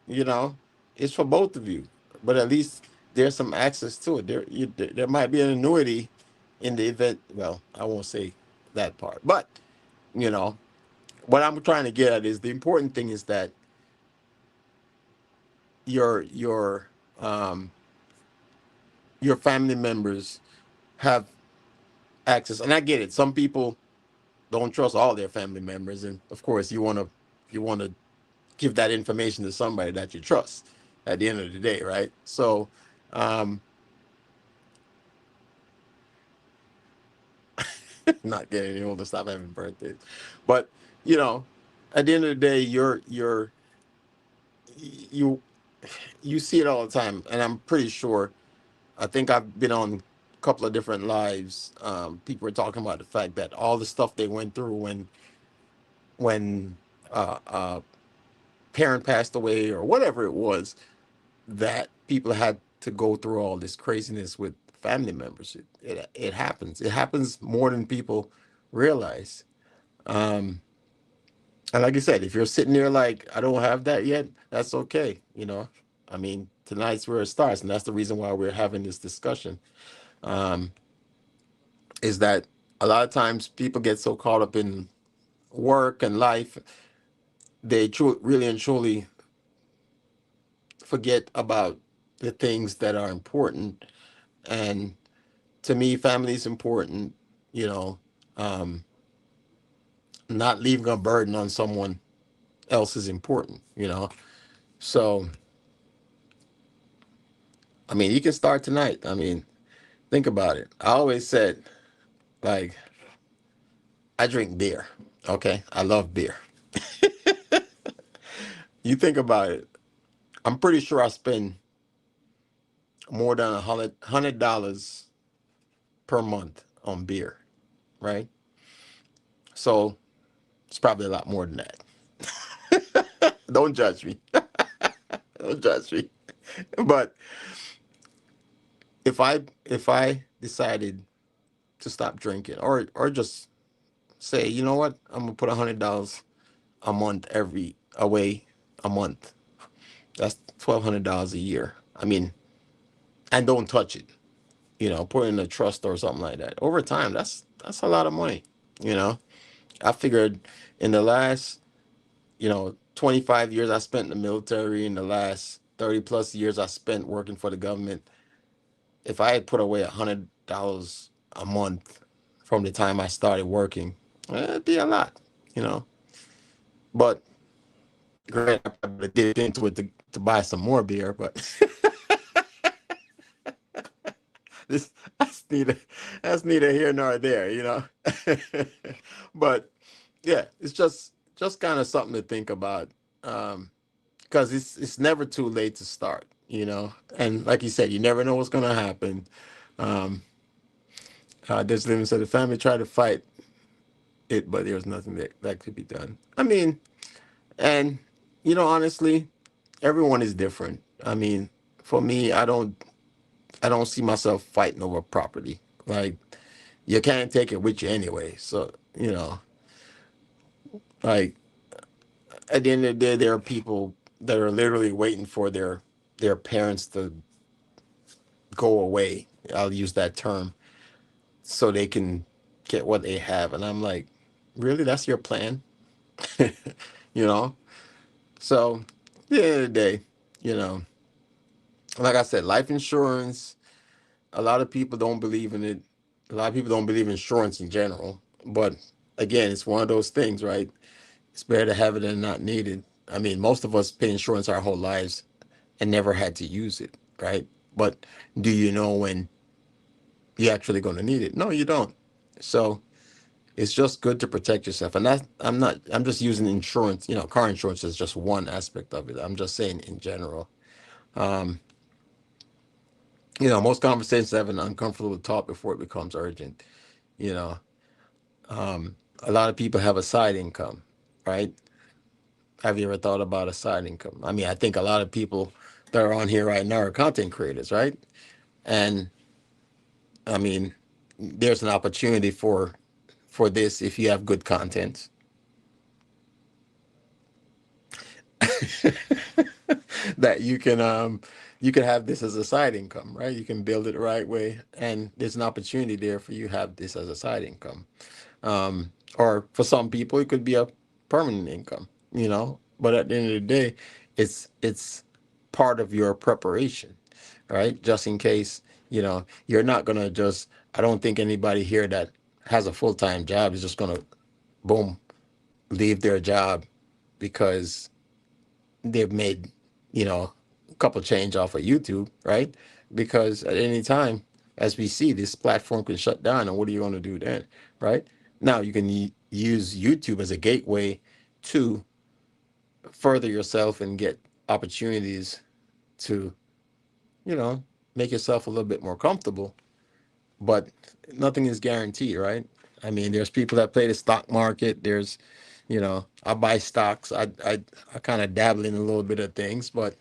You know, it's for both of you. But at least there's some access to it. There might be an annuity in the event. Well, I won't say that part. But you know, what I'm trying to get at is the important thing is that your um, your family members have access. And I get it. Some people don't trust all their family members, and of course, you want to give that information to somebody that you trust. At the end of the day, right? So, um, not getting any older, stop having birthdays, but you know, at the end of the day, you you see it all the time, and I'm pretty sure. I think I've been on a couple of different lives. People are talking about the fact that all the stuff they went through when parent passed away or whatever it was, that people had to go through all this craziness with family members. It happens. It happens more than people realize. Um, and like I said, if you're sitting there like, I don't have that yet, that's okay. I mean, tonight's where it starts, and that's the reason why we're having this discussion. Um, is that a lot of times people get so caught up in work and life, they really and truly forget about the things that are important. And to me, family is important. You know, um, not leaving a burden on someone else is important. So I mean, you can start tonight. I mean, think about it. I always said, like, I drink beer. Okay, I love beer. You think about it. I'm pretty sure I spend more than $100 per month on beer, right? So it's probably a lot more than that. Don't judge me. Don't judge me. But if I decided to stop drinking, or just say, you know what, I'm gonna put $100 a month away a month. That's $1,200 a year. I mean, and don't touch it. Put it in a trust or something like that. Over time, that's a lot of money. You know, I figured in the last, 25 years I spent in the military, in the last 30 plus years I spent working for the government, if I had put away $100 a month from the time I started working, it'd be a lot, you know. But granted, I probably dipped into it to buy some more beer, but this that's neither here nor there, you know. But yeah, it's just kind of something to think about, because it's never too late to start, you know. And like you said, you never know what's gonna happen. Um, There's living said the family tried to fight it, but there was nothing that could be done. I mean, and honestly, everyone is different. I mean, for me, I don't see myself fighting over property. Like, you can't take it with you anyway. So, like, at the end of the day, there are people that are literally waiting for their parents to go away. I'll use that term, so they can get what they have. And I'm like, really? That's your plan? you know? So, at the end of the day, you know, like I said, life insurance, a lot of people don't believe in it. A lot of people don't believe in insurance in general. But again, it's one of those things, right? It's better to have it than not need it. I mean, most of us pay insurance our whole lives and never had to use it, right? But do you know when you're actually going to need it? No, you don't. So it's just good to protect yourself. And I'm just using insurance, car insurance is just one aspect of it. I'm just saying in general. Um, Most conversations have an uncomfortable talk before it becomes urgent. You know, a lot of people have a side income, right? Have you ever thought about a side income? I mean, I think a lot of people that are on here right now are content creators, right? And I mean, there's an opportunity for this if you have good content. That you can have this as a side income, right? You can build it the right way, and there's an opportunity there for you to have this as a side income. Or for some people, it could be a permanent income, But at the end of the day, it's part of your preparation, right? Just in case, you're not gonna just. I don't think anybody here that has a full-time job is just gonna boom leave their job because they've made, a couple change off of YouTube, right? Because at any time, as we see, this platform can shut down, and what are you going to do then, right? Now you can use YouTube as a gateway to further yourself and get opportunities to, you know, make yourself a little bit more comfortable. But nothing is guaranteed, right? I mean, there's people that play the stock market. There's, I buy stocks. I kind of dabble in a little bit of things, but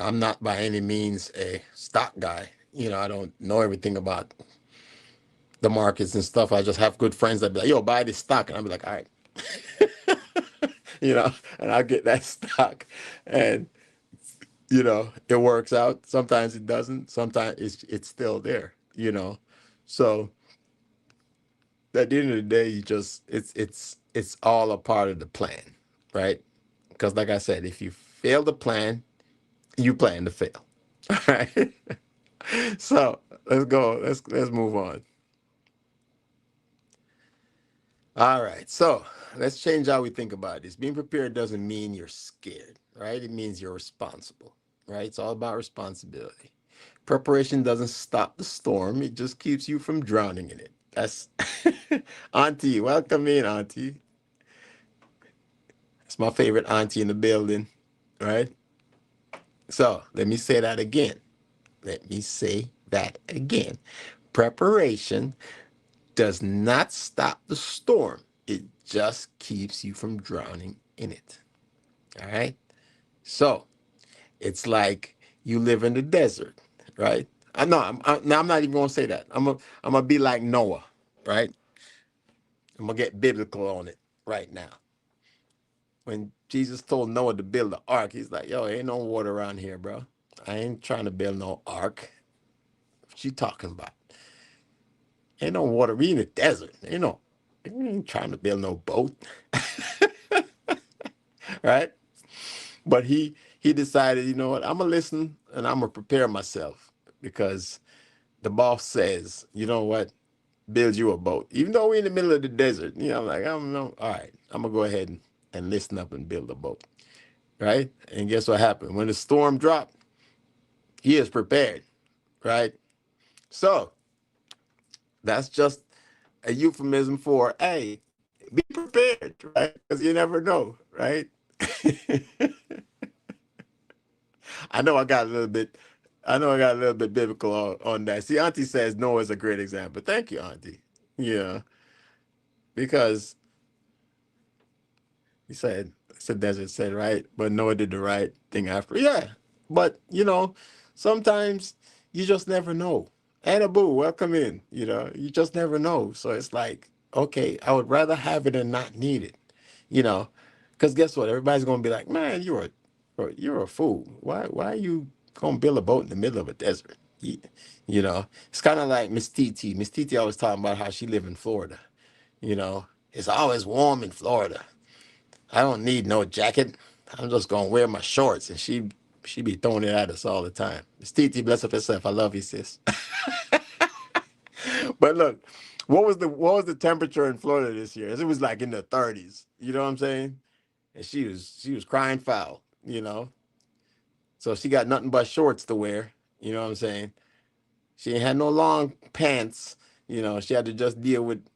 I'm not by any means a stock guy. I don't know everything about the markets and stuff. I just have good friends that be like, yo, buy this stock. And I'll be like, all right. And I'll get that stock. And, it works out. Sometimes it doesn't. Sometimes it's still there, So at the end of the day, it's all a part of the plan, right? Because like I said, if you fail the plan, you plan to fail. All right. So let's go. Let's move on. All right. So let's change how we think about this. Being prepared doesn't mean you're scared, right? It means you're responsible, right? It's all about responsibility. Preparation doesn't stop the storm. It just keeps you from drowning in it. That's Auntie. Welcome in, Auntie. It's my favorite auntie in the building, right? So let me say that again. Let me say that again. Preparation does not stop the storm. It just keeps you from drowning in it. All right. So it's like you live in the desert, right? I'm not even gonna say that. I'm gonna be like Noah, right? I'm gonna get biblical on it right now. When Jesus told Noah to build the ark, he's like, "Yo, ain't no water around here, bro. I ain't trying to build no ark. What you talking about? Ain't no water. We in the desert. We ain't trying to build no boat." Right? But he decided, you know what, I'm gonna listen and I'm gonna prepare myself because the boss says, you know what, build you a boat. Even though we're in the middle of the desert, you know, like I'm no, all right, I'm gonna go ahead and listen up and build a boat. Right? And guess what happened? When the storm dropped, he is prepared, right? So that's just a euphemism for, hey, be prepared, right? Because you never know, right? I know I got a little bit, I know I got a little bit biblical on that. See, Auntie says Noah is a great example. Thank you, Auntie. Yeah, because he said it's a desert, said right, but Noah did the right thing after. Yeah, but sometimes you just never know. Anna Boo, welcome in. You just never know. So it's like, okay, I would rather have it and not need it. You know, because guess what? Everybody's gonna be like, man, you're a fool. Why are you gonna build a boat in the middle of a desert? It's kind of like Miss Titi. Miss Titi always talking about how she live in Florida. It's always warm in Florida. I don't need no jacket. I'm just gonna wear my shorts, and she be throwing it at us all the time. Miss Titi, bless up yourself. I love you, sis. But look, what was the temperature in Florida this year? It was like in the 30s. You know what I'm saying? And she was crying foul. So she got nothing but shorts to wear. You know what I'm saying? She ain't had no long pants. She had to just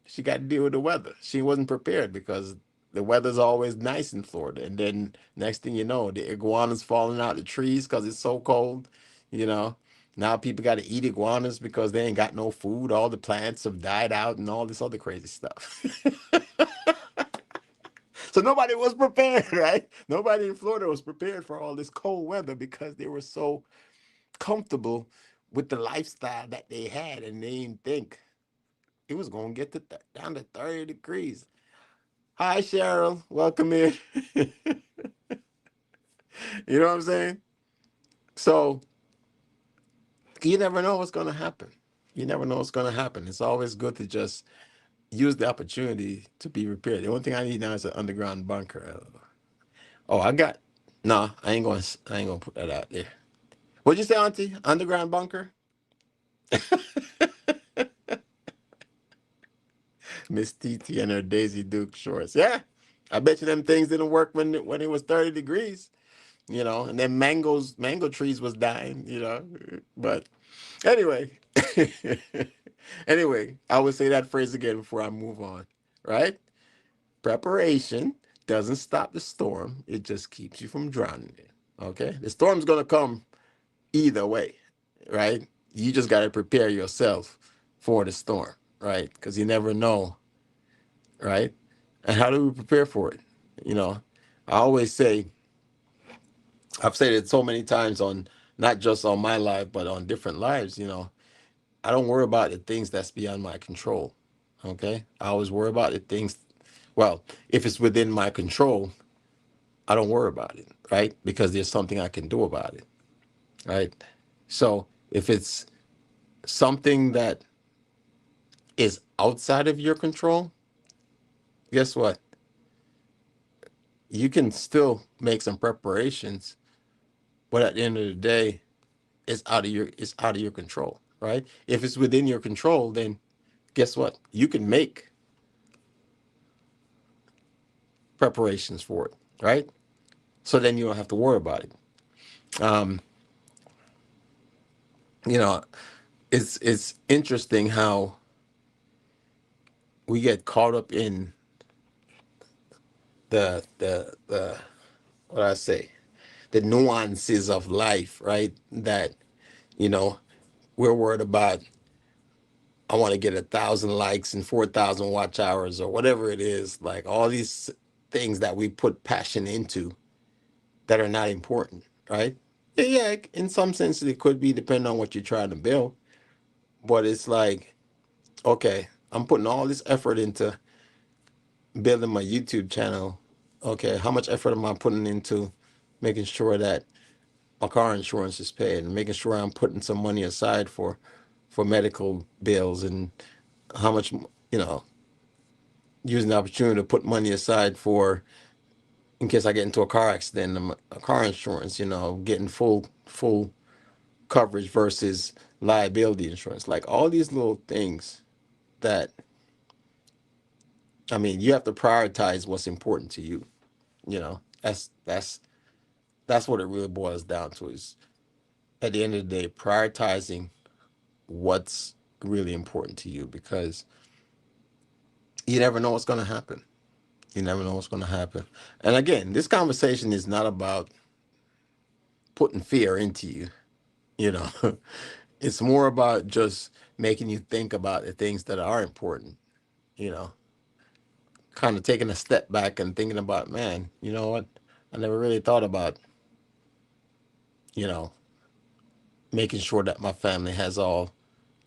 she got to deal with the weather. She wasn't prepared because the weather's always nice in Florida. And then next thing you know, the iguanas falling out the trees because it's so cold. You know, now people got to eat iguanas because they ain't got no food. All the plants have died out and all this other crazy stuff. So nobody was prepared, right? Nobody in Florida was prepared for all this cold weather because they were so comfortable with the lifestyle that they had, and they didn't think it was going to get down to 30 degrees. Hi, Cheryl. Welcome in. You know what I'm saying? So you never know what's going to happen. You never know what's going to happen. It's always good to just use the opportunity to be prepared. The only thing I need now is an underground bunker. Oh, I got. No, I ain't gonna put that out there. What'd you say, Auntie? Underground bunker? Miss TT and her Daisy Duke shorts. Yeah, I bet you them things didn't work when it was 30 degrees. And then mango trees was dying. But anyway, anyway, I would say that phrase again before I move on. Right? Preparation doesn't stop the storm; it just keeps you from drowning it. Okay, the storm's gonna come either way, right? You just got to prepare yourself for the storm, right? Because you never know, right? And how do we prepare for it? You know, I always say, I've said it so many times on not just on my life, but on different lives, I don't worry about the things that's beyond my control. Okay. I always worry about the things, well, if it's within my control, I don't worry about it, right? Because there's something I can do about it, right? So if it's something that is outside of your control, guess what? You can still make some preparations, but at the end of the day, it's out of your control, right? If it's within your control, then guess what? You can make preparations for it, right? So then you don't have to worry about it. Um, you know, it's interesting how we get caught up in the what I say, the nuances of life, right? That you know we're worried about. I want to get 1,000 likes and 4,000 watch hours or whatever it is. Like all these things that we put passion into that are not important, right? Yeah, in some sense it could be depending on what you're trying to build. But it's like, okay, I'm putting all this effort into building my YouTube channel. Okay, how much effort am I putting into making sure that my car insurance is paid and making sure I'm putting some money aside for medical bills, and how much, using the opportunity to put money aside for in case I get into a car accident, a car insurance, getting full coverage versus liability insurance. Like all these little things that, I mean, you have to prioritize what's important to you. That's what it really boils down to, is at the end of the day, prioritizing what's really important to you, because you never know what's going to happen. You never know what's going to happen. And again, this conversation is not about putting fear into you, you know. It's more about just making you think about the things that are important, you know, kind of taking a step back and thinking about, man, you know what? I never really thought about, you know, making sure that my family has all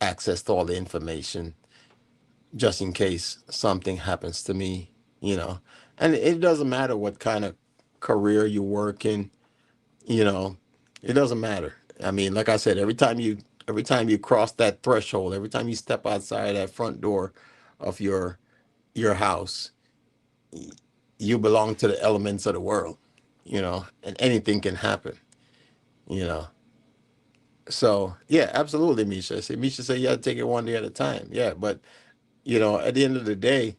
access to all the information just in case something happens to me, you know. And it doesn't matter what kind of career you work in, you know, it doesn't matter. I mean, like I said, every time you cross that threshold, every time you step outside that front door of your house, you belong to the elements of the world, and anything can happen, you know. So yeah, absolutely, Misha. See, Misha said you have to take it one day at a time. Yeah, but at the end of the day,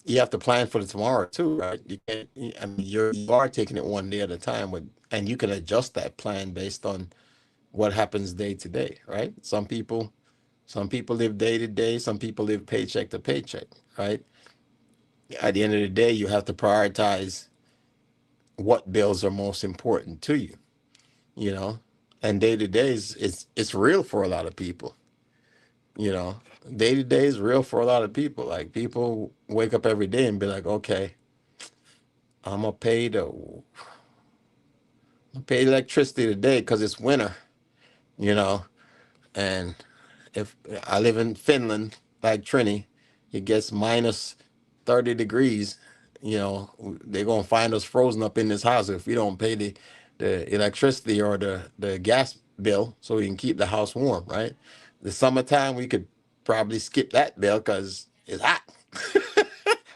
you have to plan for the tomorrow too, right? You can't. I mean, you are taking it one day at a time, and you can adjust that plan based on what happens day to day, right? Some people live day to day. Some people live paycheck to paycheck, right? At the end of the day, you have to prioritize what bills are most important to you, you know. And day to day is it's real for a lot of people, you know. Day to day is real for a lot of people. Like people wake up every day and be like, okay, I'm gonna pay electricity today because it's winter, you know. And if I live in Finland, like Trini, it gets minus 30 degrees, they're gonna find us frozen up in this house if we don't pay the electricity or the gas bill so we can keep the house warm, right? The summertime we could probably skip that bill because it's hot.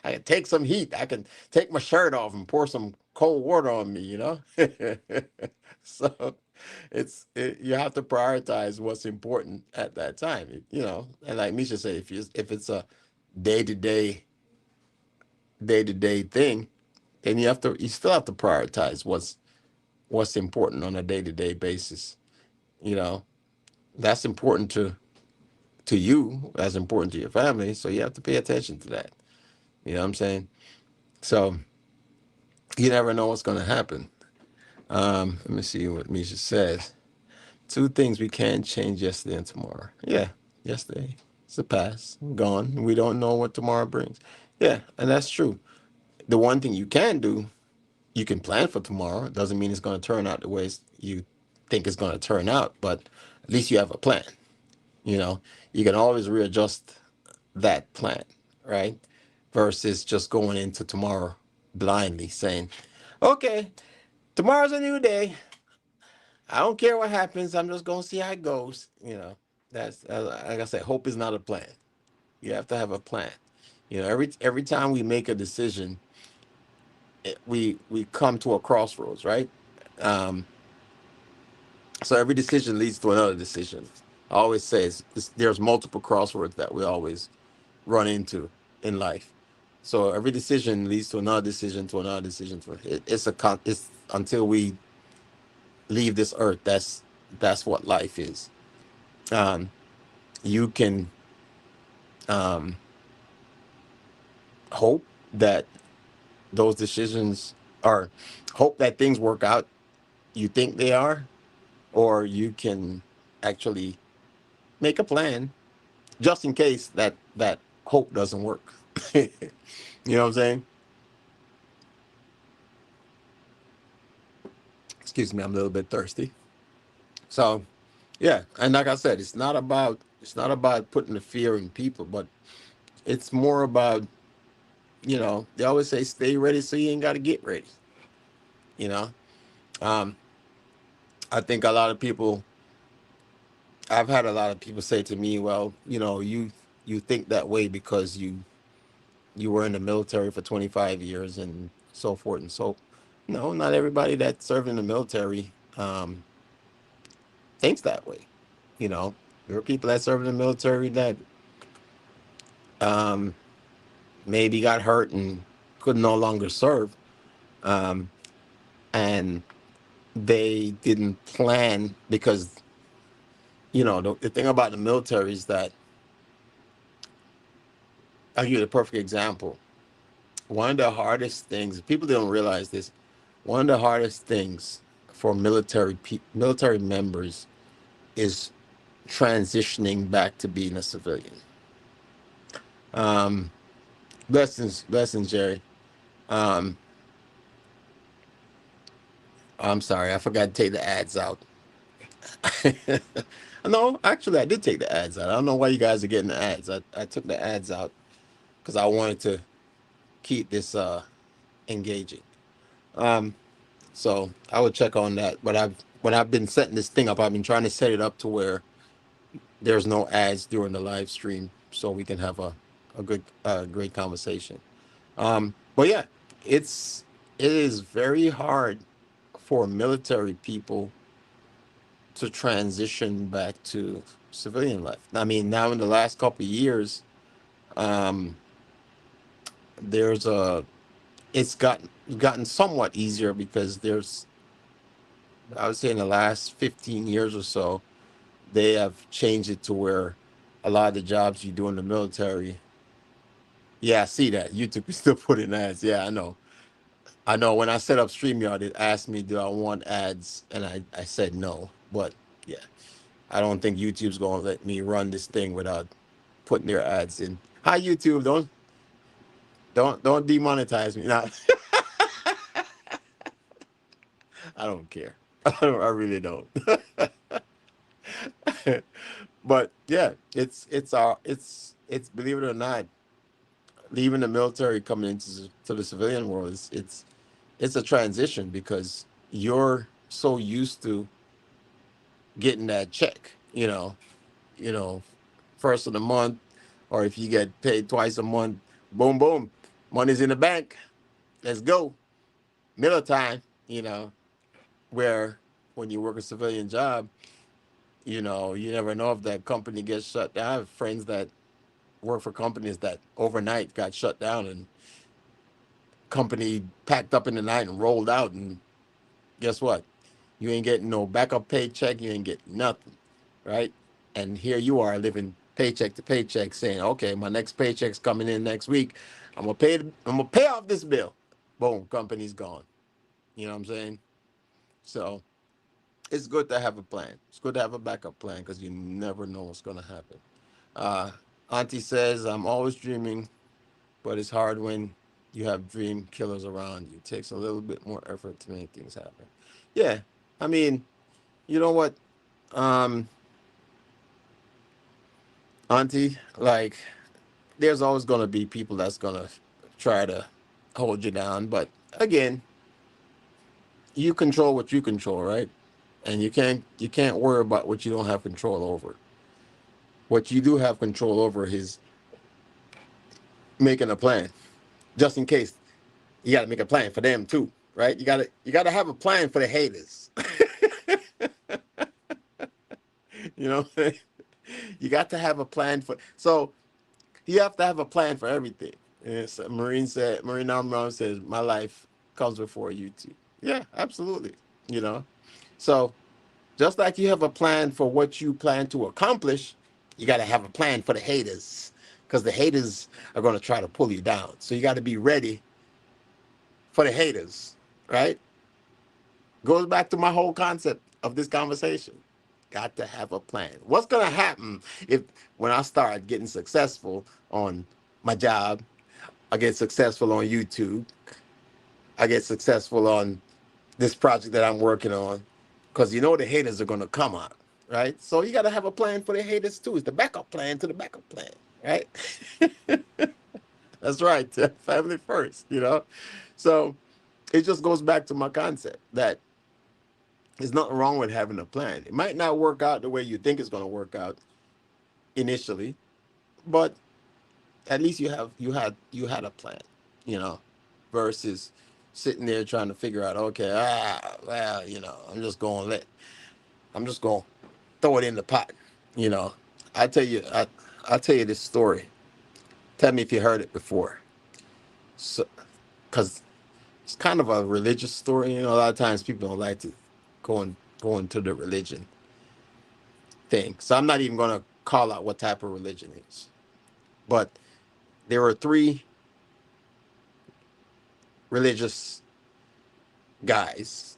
I can take some heat. I can take my shirt off and pour some cold water on me. So you have to prioritize what's important at that time. And like Misha said, if it's a day to day thing, then you still have to prioritize what's important on a day to day basis. You know, that's important to you, that's important to your family, so you have to pay attention to that. You know what I'm saying? So you never know what's going to happen. Let me see what Misha says. Two things we can't change: yesterday and tomorrow. Yeah, yesterday, it's the past, gone. We don't know what tomorrow brings. Yeah, and that's true. The one thing you can do, you can plan for tomorrow. It doesn't mean it's going to turn out the way you think it's going to turn out, but at least you have a plan. You can always readjust that plan, right? Versus just going into tomorrow blindly saying, okay, tomorrow's a new day. I don't care what happens. I'm just going to see how it goes. That's like I said, hope is not a plan. You have to have a plan. Every time we make a decision, we come to a crossroads, right? Um, so every decision leads to another decision. I always say there's multiple crossroads that we always run into in life. So every decision leads to another decision, to another decision. It's until we leave this earth. That's what life is. Um, you can um, hope that those decisions are hope that things work out. You think they are, or you can actually make a plan just in case that hope doesn't work. You know what I'm saying? Excuse me, I'm a little bit thirsty. So, yeah, and like I said, it's not about putting the fear in people, but it's more about, they always say stay ready so you ain't got to get ready. You know, um, I think I've had a lot of people say to me, well, you think that way because you were in the military for 25 years and so forth and so. No, not everybody that served in the military thinks that way. You know, there are people that served in the military that um, maybe got hurt and could no longer serve, um, and they didn't plan because the thing about the military is that I'll give you a perfect example. One of the hardest things people don't realize this. One of the hardest things for military members is transitioning back to being a civilian. Um, blessings, Jerry. Um, I'm sorry, I forgot to take the ads out. No, actually, I did take the ads out. I don't know why you guys are getting the ads. I took the ads out because I wanted to keep this engaging. Um, so I would check on that. But when I've been setting this thing up, I've been trying to set it up to where there's no ads during the live stream, so we can have a good great conversation. But yeah, it is very hard for military people to transition back to civilian life. I mean, now in the last couple of years, um, there's a it's gotten somewhat easier because I would say in the last 15 years or so, they have changed it to where a lot of the jobs you do in the military. Yeah, I see that. YouTube is still putting ads. Yeah, I know. I know. When I set up StreamYard, it asked me, do I want ads? And I said no. But yeah, I don't think YouTube's going to let me run this thing without putting their ads in. Hi, YouTube. Don't demonetize me. Nah, I don't care. I really don't. But yeah, it's believe it or not, leaving the military coming into to the civilian world is it's a transition because you're so used to getting that check, you know, first of the month, or if you get paid twice a month, boom, boom, money's in the bank. Let's go. Middle time, where when you work a civilian job, you never know if that company gets shut down. I have friends that work for companies that overnight got shut down and company packed up in the night and rolled out. And guess what? You ain't getting no backup paycheck. You ain't getting nothing, right? And here you are living paycheck to paycheck, saying, "Okay, my next paycheck's coming in next week. I'm gonna pay off this bill." Boom, company's gone. You know what I'm saying? So it's good to have a plan. It's good to have a backup plan because you never know what's gonna happen. Uh, Auntie says, "I'm always dreaming, but it's hard when you have dream killers around you. It takes a little bit more effort to make things happen." Yeah, I mean, you know what, um, Auntie, like, there's always gonna be people that's gonna try to hold you down, but again, you control what you control, right? And you can't worry about what you don't have control over. What you do have control over is making a plan, just in case. You got to make a plan for them too, right? You gotta have a plan for the haters. you know, you got to have a plan for. So you have to have a plan for everything. Yes, Marine Armstrong says, "My life comes before you too." Yeah, absolutely. You know, so just like you have a plan for what you plan to accomplish, you got to have a plan for the haters, because the haters are going to try to pull you down. So you got to be ready for the haters, right? Goes back to my whole concept of this conversation. Got to have a plan. What's going to happen if when I start getting successful on my job, I get successful on YouTube, I get successful on this project that I'm working on? Because the haters are going to come out, right? So you got to have a plan for the haters too. It's the backup plan to the backup plan, right? That's right. Family first. So it just goes back to my concept that there's nothing wrong with having a plan. It might not work out the way you think it's going to work out initially, but at least you had a plan, you know, versus sitting there trying to figure out, okay, well, I'm just going to throw it in the pot. You know, I tell you, I'll tell you this story. Tell me if you heard it before. So, because it's kind of a religious story. You know, a lot of times people don't like to go into the religion thing. So I'm not even going to call out what type of religion it is. But there were three religious guys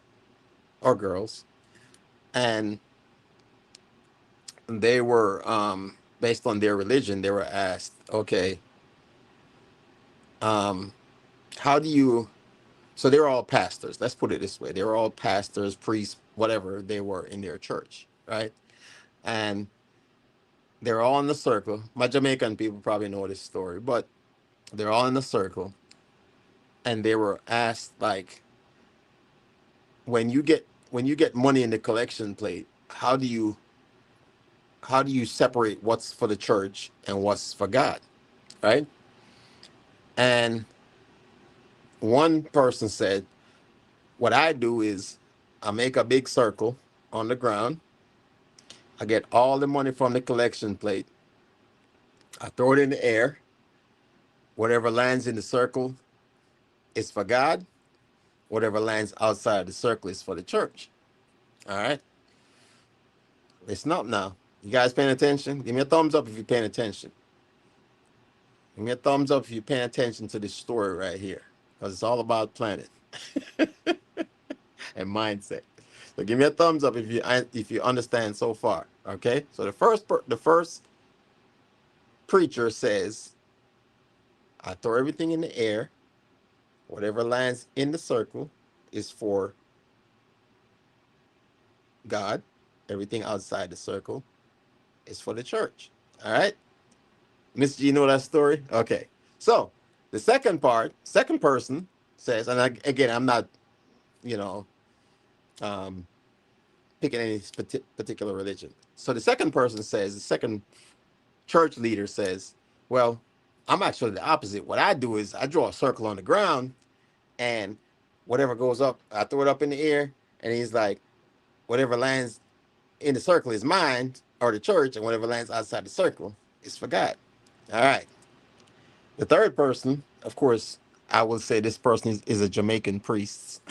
or girls, and they were based on their religion. They were asked, okay, um, how do you? So they were all pastors. Let's put it this way: they were all pastors, priests, whatever they were in their church, right? And they're all in the circle. My Jamaican people probably know this story, but they're all in the circle, and they were asked, like, when you get money in the collection plate, how do you separate what's for the church and what's for God, right? And one person said, what I do is I make a big circle on the ground. I get all the money from the collection plate. I throw it in the air. Whatever lands in the circle is for God. Whatever lands outside the circle is for the church. All right. Listen up now. You guys paying attention? Give me a thumbs up if you're paying attention. Give me a thumbs up if you're paying attention to this story right here, because it's all about planet and mindset. So give me a thumbs up if you understand so far. Okay. So the first preacher says, I throw everything in the air. Whatever lands in the circle is for God. Everything outside the circle is for the church. All right. Miss G, you know that story? Okay. So the second person says, and again, I'm not, you know, um, picking any particular religion. So the second person says, the second church leader says, well, I'm actually the opposite. What I do is I draw a circle on the ground, and whatever goes up, I throw it up in the air. And he's like, whatever lands in the circle is mine, or the church, and whatever lands outside the circle is for God. All right. The third person, of course, I will say this person is a Jamaican priest,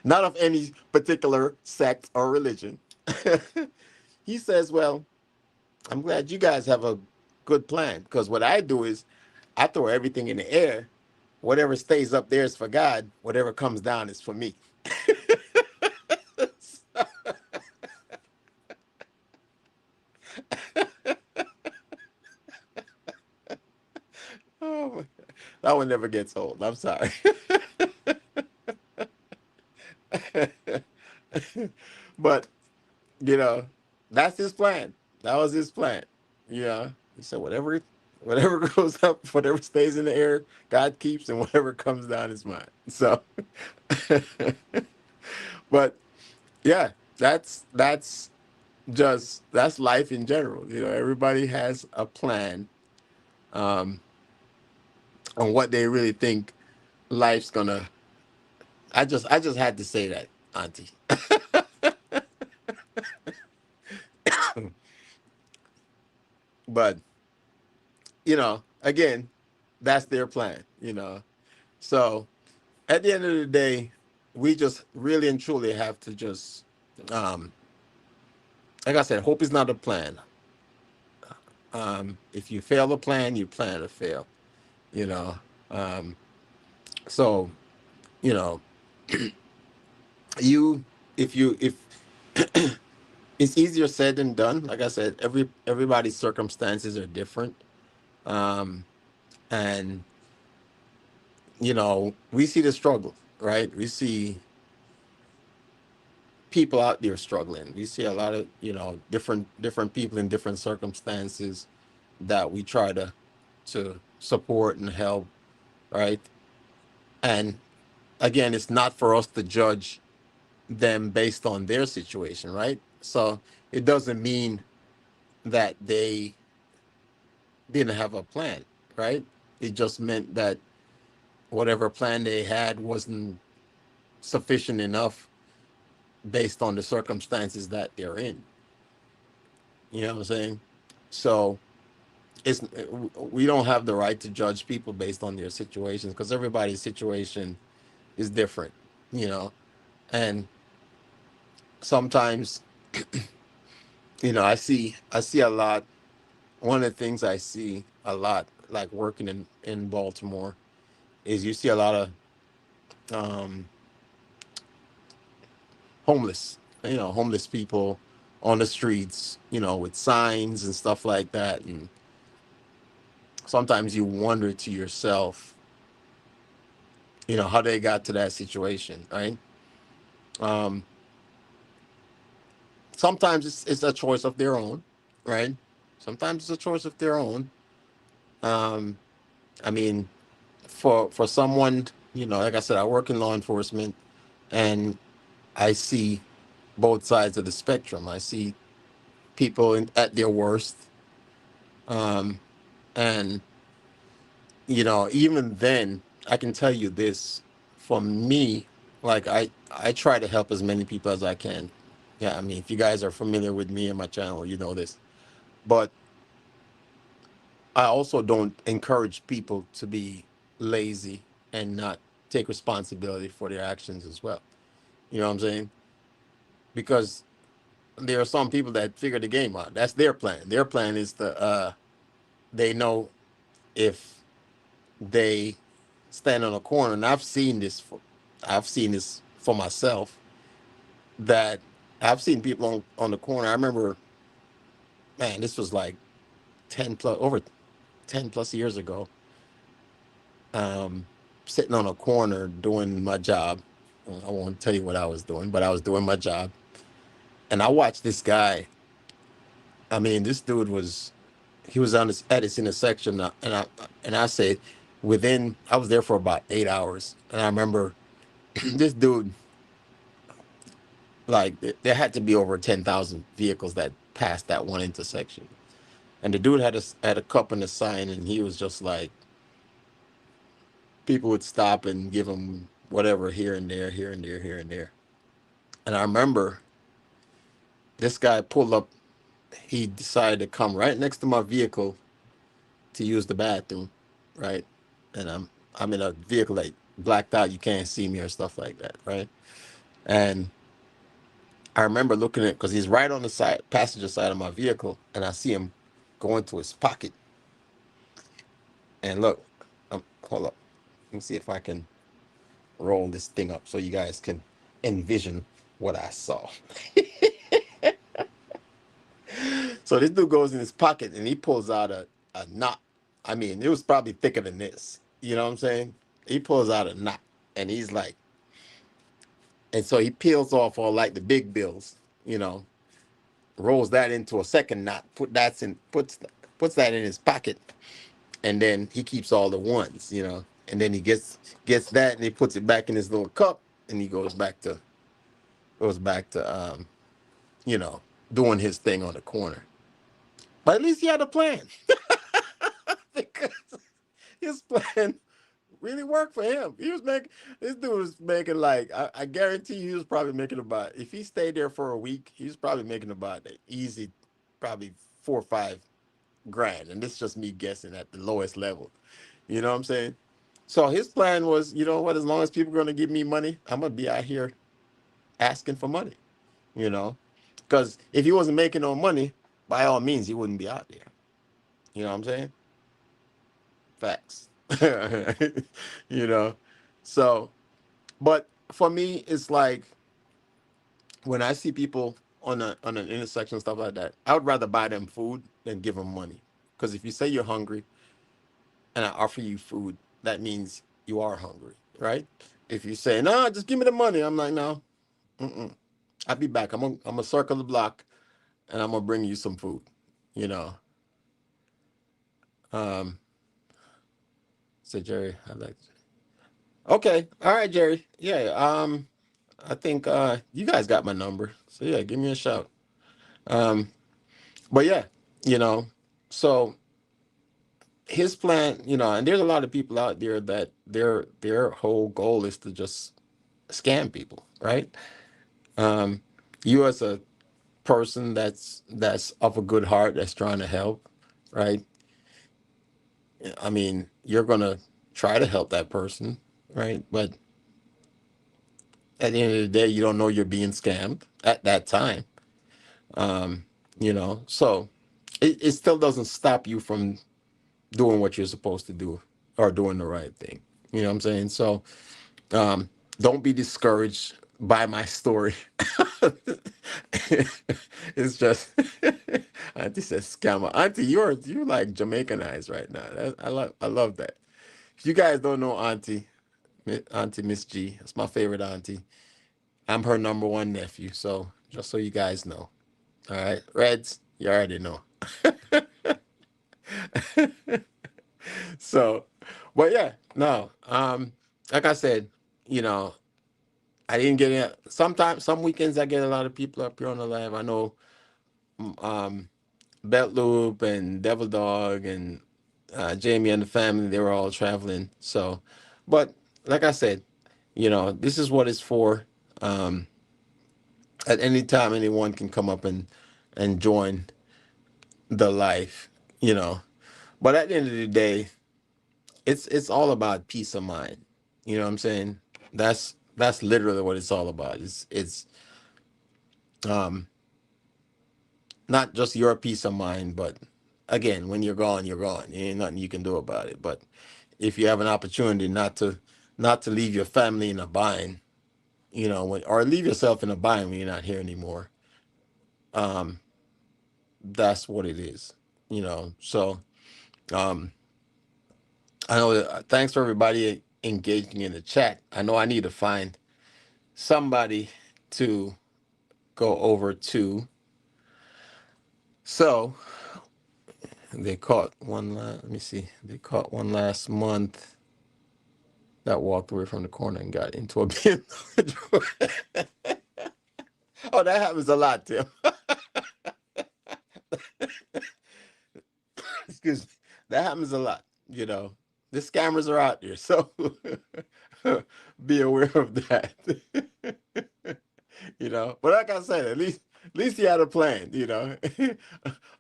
not of any particular sect or religion. He says, well, I'm glad you guys have a good plan, because what I do is I throw everything in the air. Whatever stays up there is for God. Whatever comes down is for me. Oh, that one never gets old. I'm sorry. But, you know, that's his plan. That was his plan. Yeah. He said, whatever goes up, whatever stays in the air, God keeps, and whatever comes down is mine. So, but yeah, that's life in general. You know, everybody has a plan um, on what they really think life's gonna. I just had to say that, Auntie. But you know, again, that's their plan. You know, so at the end of the day, we just really and truly have to just, um, like I said, hope is not a plan. If you fail to plan, you plan to fail. You know, um, so you know, you if it's easier said than done. Like I said, everybody's circumstances are different, um, and you know, we see the struggle, right? We see people out there struggling. We see a lot of, you know, different people in different circumstances that we try to support and help, right? And again, it's not for us to judge them based on their situation, right? So it doesn't mean that they didn't have a plan, right? It just meant that whatever plan they had wasn't sufficient enough based on the circumstances that they're in. You know what I'm saying? So it's we don't have the right to judge people based on their situations because everybody's situation is different, you know. And sometimes, I see a lot. One of the things I see a lot, like working in Baltimore, is you see a lot of um, homeless, homeless people on the streets, with signs and stuff like that. And sometimes you wonder to yourself, how they got to that situation, right? Um, Sometimes it's a choice of their own, right? Sometimes it's a choice of their own. Um, I mean, for someone, like I said, I work in law enforcement, and I see both sides of the spectrum. I see people at their worst, um, and even then, I can tell you this: for me, like I try to help as many people as I can. Yeah, I mean, if you guys are familiar with me and my channel, you know this. But I also don't encourage people to be lazy and not take responsibility for their actions as well. You know what I'm saying? Because there are some people that figure the game out. That's their plan. Their plan is they know if they stand on a corner, and I've seen this for myself, that I've seen people on the corner. I remember, man, this was like over 10 plus years ago, um, sitting on a corner doing my job. I won't tell you what I was doing, but I was doing my job. And I watched this guy. I mean, this dude he was at his intersection, and I said, I was there for about 8 hours. And I remember this dude, like, there had to be over 10,000 vehicles that passed that one intersection. And the dude had a cup and a sign, and he was just like, people would stop and give him whatever here and there, here and there, here and there. And I remember this guy pulled up. He decided to come right next to my vehicle to use the bathroom, right? And I'm in a vehicle like blacked out. You can't see me or stuff like that, right? And I remember looking at, because he's right on the passenger side of my vehicle, and I see him go into his pocket. And look, hold up. Let me see if I can roll this thing up so you guys can envision what I saw. So this dude goes in his pocket and he pulls out a knot. I mean, it was probably thicker than this. You know what I'm saying? He pulls out a knot, and he's like, and so he peels off all like the big bills, rolls that into a second knot, puts that in his pocket, and then he keeps all the ones, and then he gets that and he puts it back in his little cup, and he goes back to you know, doing his thing on the corner. But at least he had a plan. Because his plan really worked for him. This dude was making, like, I guarantee he was probably making about, if he stayed there for a week, he was probably making about an easy, probably 4 or 5 grand. And this is just me guessing at the lowest level. You know what I'm saying? So his plan was, you know what, as long as people are going to give me money, I'm going to be out here asking for money, you know? Because if he wasn't making no money, by all means, he wouldn't be out there. You know what I'm saying? Facts. you know? So, but for me, it's like when I see people on an intersection and stuff like that, I would rather buy them food than give them money. Because if you say you're hungry and I offer you food, that means you are hungry, right? If you say, no, just give me the money, I'm like, no, I'll be back. I'm gonna circle the block and I'm gonna bring you some food, you know. Um, so Jerry, I like. Okay, all right, Jerry. Yeah, I think you guys got my number, so yeah, give me a shout. Um, but yeah, you know, so his plan, and there's a lot of people out there that their whole goal is to just scam people, right? Um, you as a person that's of a good heart that's trying to help, right? I mean, you're gonna try to help that person, right? But at the end of the day, you don't know you're being scammed at that time. Um, so it still doesn't stop you from doing what you're supposed to do or doing the right thing. You know what I'm saying? So um, don't be discouraged by my story. It's just Auntie says scammer. Auntie, you like Jamaicanized right now. I love that. If you guys don't know Auntie, Auntie Miss G, that's my favorite auntie. I'm her number one nephew. So just so you guys know. All right, Reds, you already know. So, but yeah, no. Like I said, you know, I didn't get it. Sometimes, some weekends, I get a lot of people up here on the live. I know, um, Belt Loop and Devil Dog and Jamie and the family. They were all traveling. So, but like I said, this is what it's for. Um, at any time, anyone can come up and join the life. You know, but at the end of the day, it's all about peace of mind. You know what I'm saying? That's literally what it's all about. It's um not just your peace of mind, but again, when you're gone, you're gone. There ain't nothing you can do about it. But if you have an opportunity not to leave your family in a bind, or leave yourself in a bind when you're not here anymore, um, that's what it is. So um I know thanks for everybody engaging in the chat. I know I need to find somebody to go over to. So they caught one let me see. They caught one last month that walked away from the corner and got into a BMW. Oh, that happens a lot, Tim. Excuse me. That happens a lot. The scammers are out there, so be aware of that. But like I said, at least he had a plan.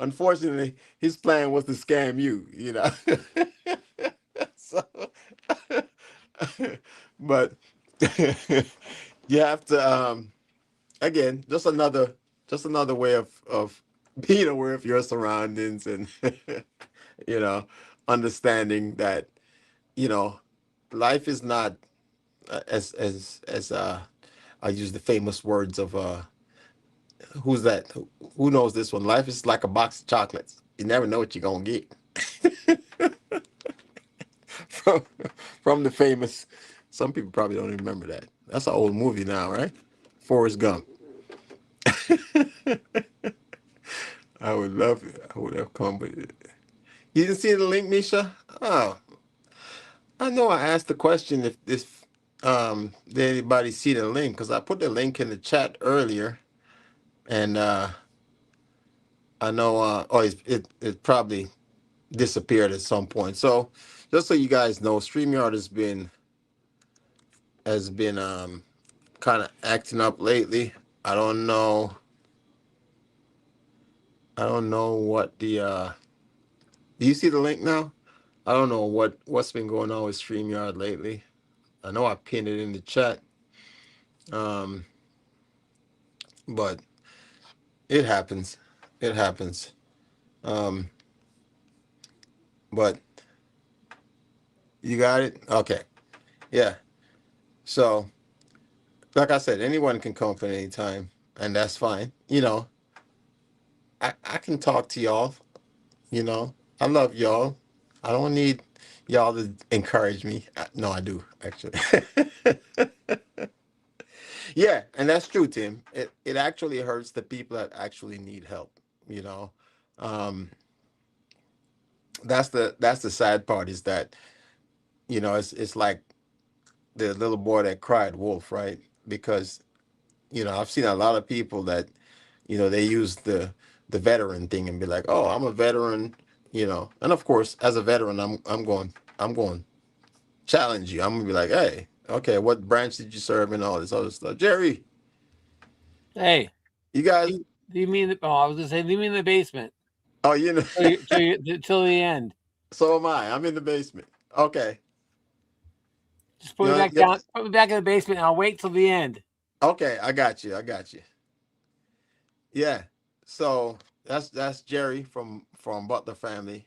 Unfortunately, his plan was to scam you. So, but you have to, again, just another way of being aware of your surroundings, and you know understanding that you know life is not, as I use the famous words of, who's that? Who knows this one? Life is like a box of chocolates. You never know what you're gonna get. from from the famous. Some people probably don't even remember that. That's an old movie now, right? Forrest Gump. I would love it. I would have come with it. You didn't see the link, Misha? Oh, I know. I asked the question if did anybody see the link, because I put the link in the chat earlier, and I know. Oh, it probably disappeared at some point. So just so you guys know, StreamYard has been kind of acting up lately. I don't know. I don't know what the. Do you see the link now? I don't know what's been going on with StreamYard lately. I know I pinned it in the chat, um, but it happens. It happens. Um, but you got it. Okay. Yeah. So, like I said, anyone can come at any time, and that's fine. I can talk to y'all. I love y'all. I don't need y'all to encourage me. No, I do actually. Yeah, and that's true, Tim. It actually hurts the people that actually need help. You know, um, that's the sad part, is that it's like the little boy that cried wolf, right? Because I've seen a lot of people that they use the veteran thing and be like, oh, I'm a veteran. And of course, as a veteran, I'm going challenge you. I'm gonna be like, hey, okay, what branch did you serve and all this other stuff, Jerry? Hey, You guys, do you mean? Oh, I was gonna say, do you mean the basement? oh, you know, Till the end. so am I. I'm in the basement. Okay, Just put you me know, back down. Put me back in the basement, and I'll wait till the end. okay, I got you. I got you. Yeah. So that's Jerry from Butler family.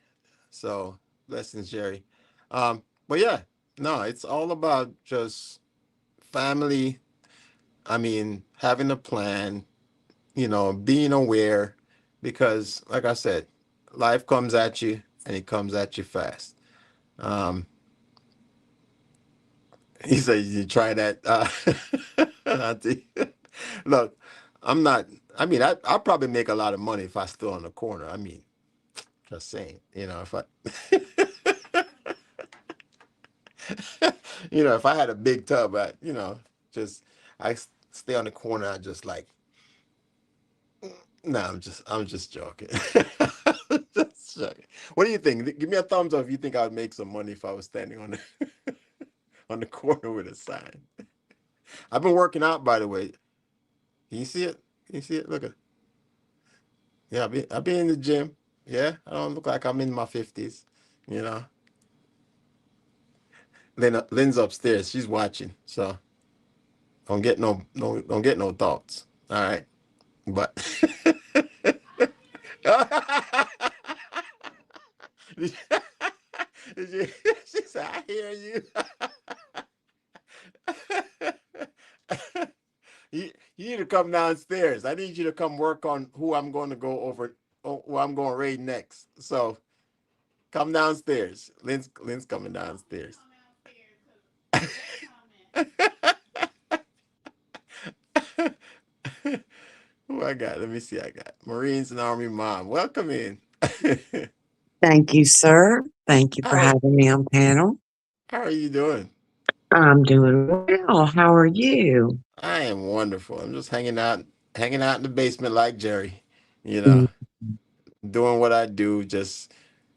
So blessings, Jerry. But yeah, no, it's all about just family. I mean, having a plan, being aware, because like I said, life comes at you and it comes at you fast. Um, he said, "You try that." Auntie. Look, I'm not. I mean, I'll probably make a lot of money if I stood on the corner. I mean, just saying, if I, if I had a big tub, just stay on the corner. I just like, no, I'm just joking. Just joking. What do you think? Give me a thumbs up if you think I'd make some money if I was standing on the on the corner with a sign. I've been working out, by the way. Can you see it? Can you see it? Look at. Yeah, I've been in the gym. Yeah, I don't look like I'm in my 50s. You know, Lynn's upstairs. She's watching, so don't get no thoughts. All right, but she said, "I hear you." You need to come downstairs. I need you to come work on who I'm going to go over, who I'm going to raid next. So come downstairs. Lynn's coming downstairs. Who I got? Let me see. I got Marines and Army Mom. Welcome in. Thank you, sir. Thank you for how, having me on panel. how are you doing? I'm doing well. How are you? I am wonderful. I'm just hanging out in the basement like Jerry, you know, Mm. doing what I do, just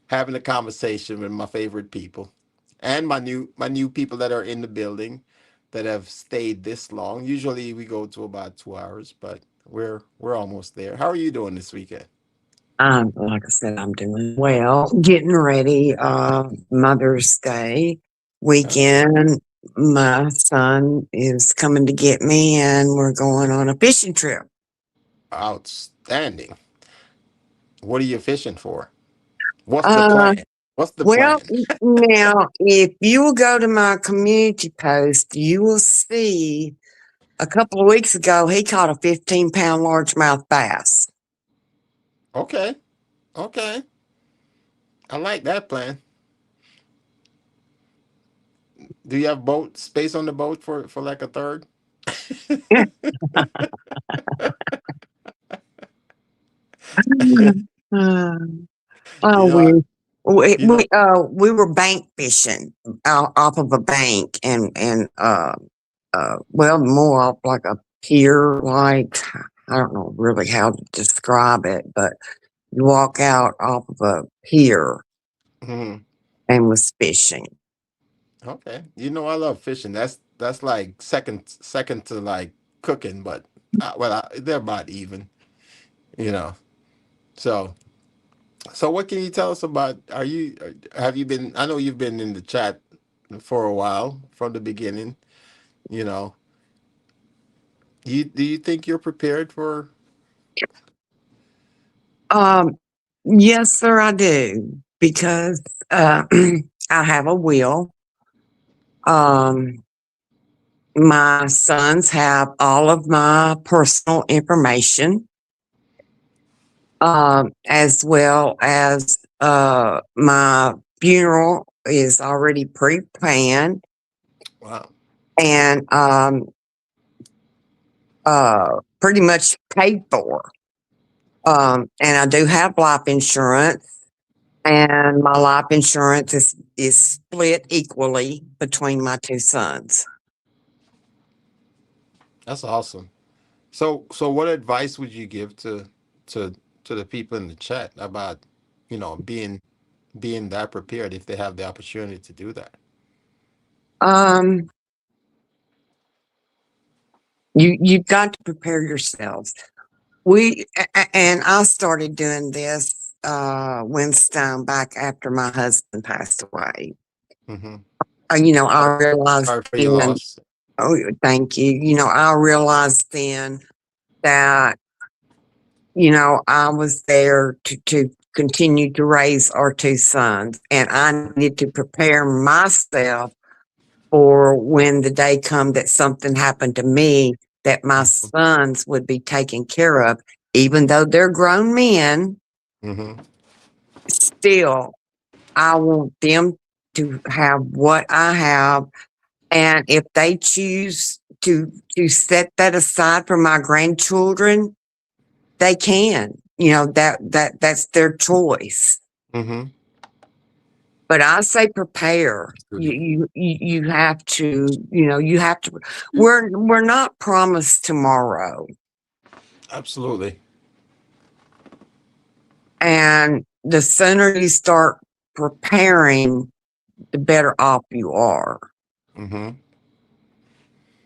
having a conversation with my favorite people and my new people that are in the building that have stayed this long. Usually we go to about 2 hours, but we're almost there. How are you doing this weekend? Like I said, I'm doing well. Getting ready. Mother's Day Uh, weekend. My son is coming to get me, and we're going on a fishing trip. Outstanding. What are you fishing for? What's the Uh, plan? What's the well, plan? now, if you will go to my community post, you will see a couple of weeks ago he caught a 15-pound largemouth bass. Okay. Okay. I like that plan. Do you have boat space on the boat for like a third? Uh, You oh, know, I- you know, we were bank fishing off of a bank well, more off like a pier, like I don't know really how to describe it, but you walk out off of a pier mhm. and was fishing. Okay. I love fishing. That's like second to like cooking, but they're about even, you know. So so what can you tell us about? Have you been? I know you've been in the chat for a while from the beginning. You know, do you think you're prepared for? Um, yes, sir, I do because I have a will. Um, my sons have all of my personal information, as well as my funeral is already pre-planned Wow. and pretty much paid for. And I do have life insurance, and my life insurance is split equally between my two sons. That's awesome. So what advice would you give to to the people in the chat about, being being that prepared if they have the opportunity to do that? Um, you've got to prepare yourselves. And I started doing this Winston back after my husband passed away. Mm-hmm. I realized Sorry for your then. loss. Oh, thank you. I realized then that I was there to continue to raise our two sons, and I needed to prepare myself for when the day come that something happened to me, that my sons would be taken care of, even though they're grown men. Mm-hmm. Still, I want them to have what I have, and if they choose to set that aside for my grandchildren, they can. That's their choice. Mm-hmm. But I say prepare. You have to. You have to. We're not promised tomorrow, Absolutely. and the sooner you start preparing, the better off you are. Mm-hmm.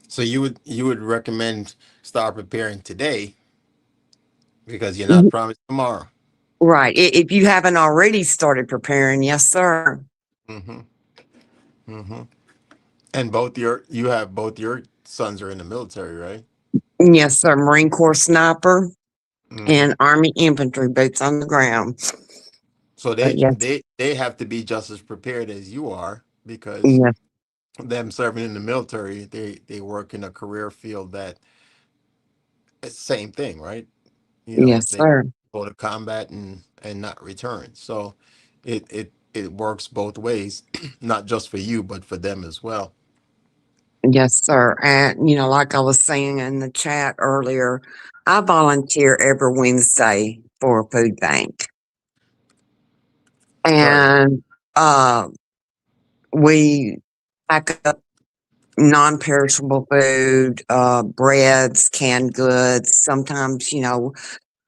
So you would recommend start preparing today because you're not promised tomorrow. Right. If you haven't already started preparing, yes, sir. Mm-hmm. Mm-hmm. And both your sons are in the military, right? Yes, sir. Marine Corps sniper Mm-hmm. and Army infantry, boots on the ground. So But they yes, they they have to be just as prepared as you are because yes, them serving in the military, they work in a career field that it's same thing, right? yes, They sir. go to combat and not return. So it works both ways, not just for you, but for them as well. Yes, sir. And, like I was saying in the chat earlier, I volunteer every Wednesday for a food bank. Right. And uh, we pack up non perishable food, breads, canned goods. Sometimes, we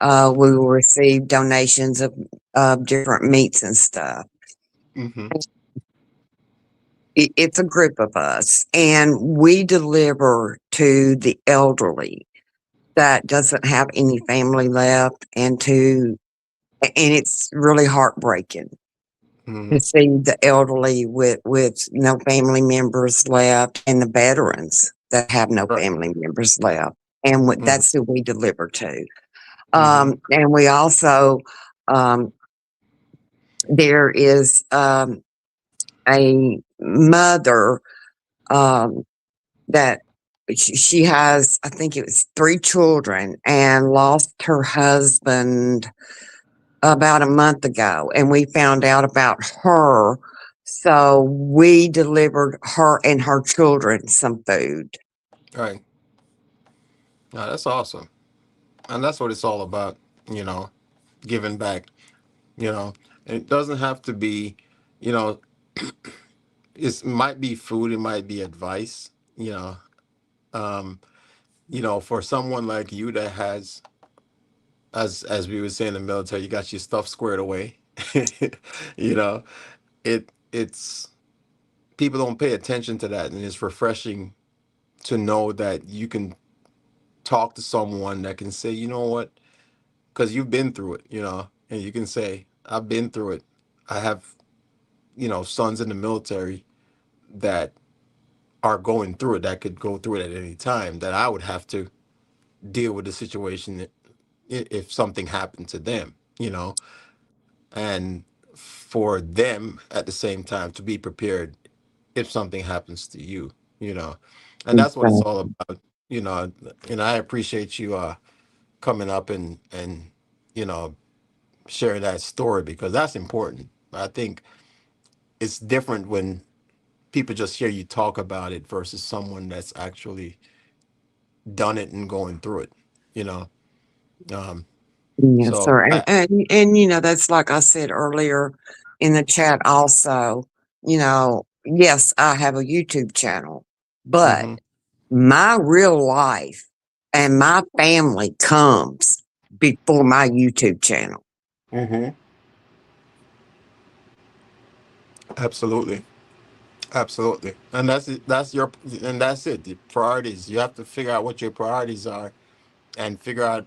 will receive donations of different meats and stuff. Mm-hmm. It's a group of us, and we deliver to the elderly that doesn't have any family left, and it's really heartbreaking Mm-hmm. to see the elderly with no family members left, and the veterans that have no Right. family members left, and Mm-hmm. that's who we deliver to. Mm-hmm. And we also, um, there is a mother um, that she has, I think it was 3 children, and lost her husband about a month ago, and we found out about her. So we delivered her and her children some food. Right. No, that's awesome. And that's what it's all about, you know, giving back, you know. It doesn't have to be, you know, it might be food, it might be advice, you know. Um, for someone like you that has, as we were saying in the military, you got your stuff squared away. you know, it's people don't pay attention to that, and it's refreshing to know that you can talk to someone that can say, you know what, because you've been through it, and you can say, I've been through it. I have, sons in the military that are going through it, that could go through it at any time, that I would have to deal with the situation if something happened to them, and for them at the same time to be prepared if something happens to you, you know, and that's what it's all about, you know. And I appreciate you coming up and you know sharing that story because that's important. I think it's different when people just hear you talk about it versus someone that's actually done it and going through it, you know. Um, Yes, so sir. I, And that's like I said earlier in the chat also, yes, I have a YouTube channel, but hmm my real life and my family comes before my YouTube channel. hmm Absolutely. Absolutely. And that's it. And that's it. The priorities. You have to figure out what your priorities are and figure out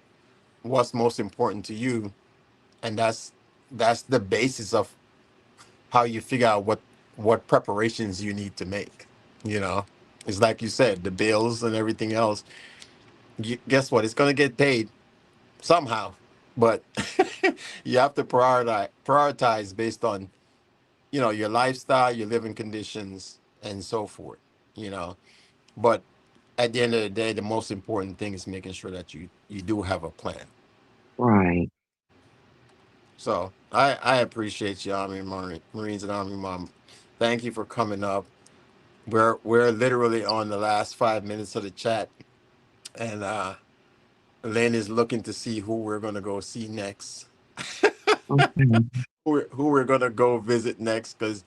what's most important to you. And that's the basis of how you figure out what preparations you need to make. You know, it's like you said, the bills and everything else. Guess what? It's gonna get paid somehow, but you have to prioritize based on your lifestyle, your living conditions, and so forth. You know, but at the end of the day, the most important thing is making sure that you do have a plan. Right. So I appreciate you, Marines and Army Mom. Thank you for coming up. We're literally on the last 5 minutes of the chat, and Lynn is looking to see who we're gonna go see next, Okay. who we're gonna go visit next, because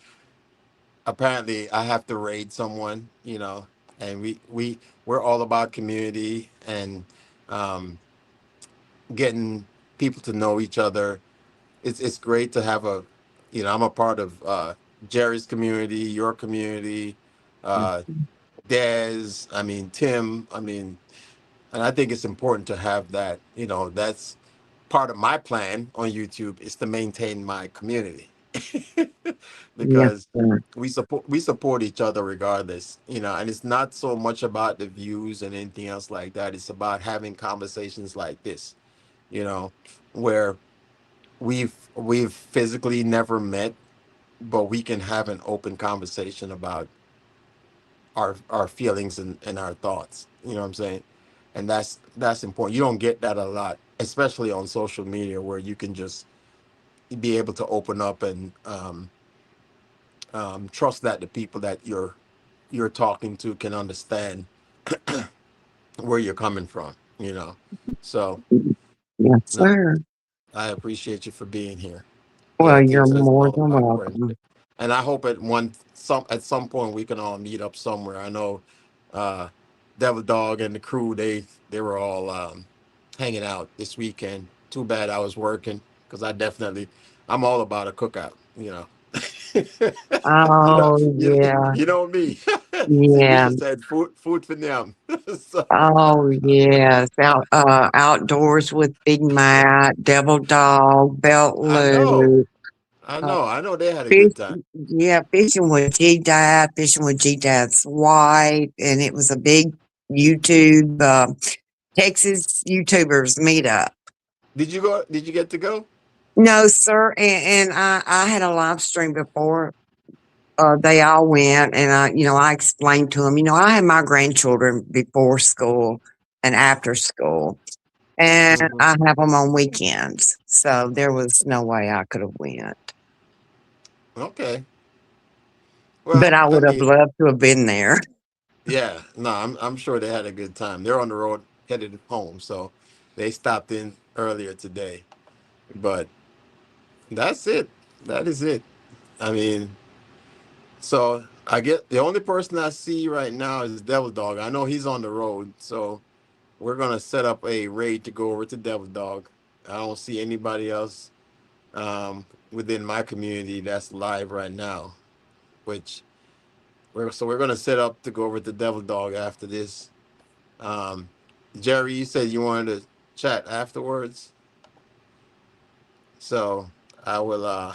apparently I have to raid someone, and we're all about community and um, getting people to know each other. It's great to have I'm a part of Jerry's community, your community, uh, Des, I mean Tim, I mean, and I think it's important to have that. That's part of my plan on YouTube is to maintain my community Yes, because sir. we support each other regardless, and it's not so much about the views and anything else like that. It's about having conversations like this, you know, where we've physically never met, but we can have an open conversation about our feelings and our thoughts. You know what I'm saying? And that's important. You don't get that a lot, especially on social media, where you can just be able to open up and trust that the people that you're talking to can understand where you're coming from. So Yes, no, sir. I appreciate you for being here. Yeah, Well, I you're think it's more all than about friendship, welcome. and I hope at some point we can all meet up somewhere. I know uh, Devil Dog and the crew they were all hanging out this weekend. Too bad I was working because I'm all about a cookout. you know Oh, you, yeah. you know me. See, Yeah. Bishop said food for them. So, Oh, yes. Outdoors with Big Matt, Devil Dog, Belt I know. Loop. I Uh, know. I know they had a fish, good time. yeah, fishing with G Dad, fishing with G Dad's wife. And it was a big YouTube, Texas YouTubers meetup. Did you go? Did you get to go? No, sir. And I had a live stream before they all went, and I explained to them, I had my grandchildren before school and after school, and Hmm. I have them on weekends, so there was no way I could have went. Okay. But Well, I I would have mean, loved to have been there. yeah. No, I'm sure they had a good time. They're on the road headed home, so they stopped in earlier today. But that's it. That is it. I mean, so I get the only person I see right now is Devil Dog. I know he's on the road, so we're gonna set up a raid to go over to Devil Dog. I don't see anybody else within my community that's live right now. Which we're gonna set up to go over to Devil Dog after this. Um, Jerry, you said you wanted to chat afterwards, so I will.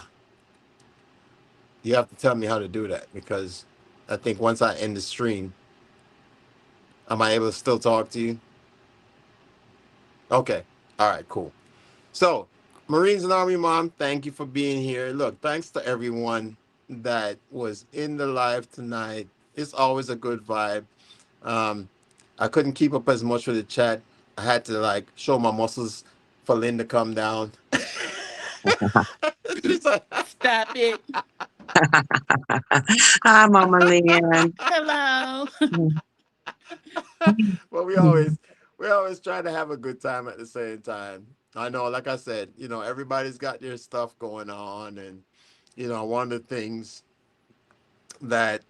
You have to tell me how to do that because I think once I end the stream, am I able to still talk to you? Okay. All right. Cool. So, Marines and Army Mom, thank you for being here. Look, thanks to everyone that was in the live tonight. It's always a good vibe. Um, I couldn't keep up as much with the chat. I had to like show my muscles for Lynn to come down. She's like, Stop it. Hi, Mama Lynn. Hello. but we always try to have a good time at the same time. I know, like I said, everybody's got their stuff going on, and one of the things that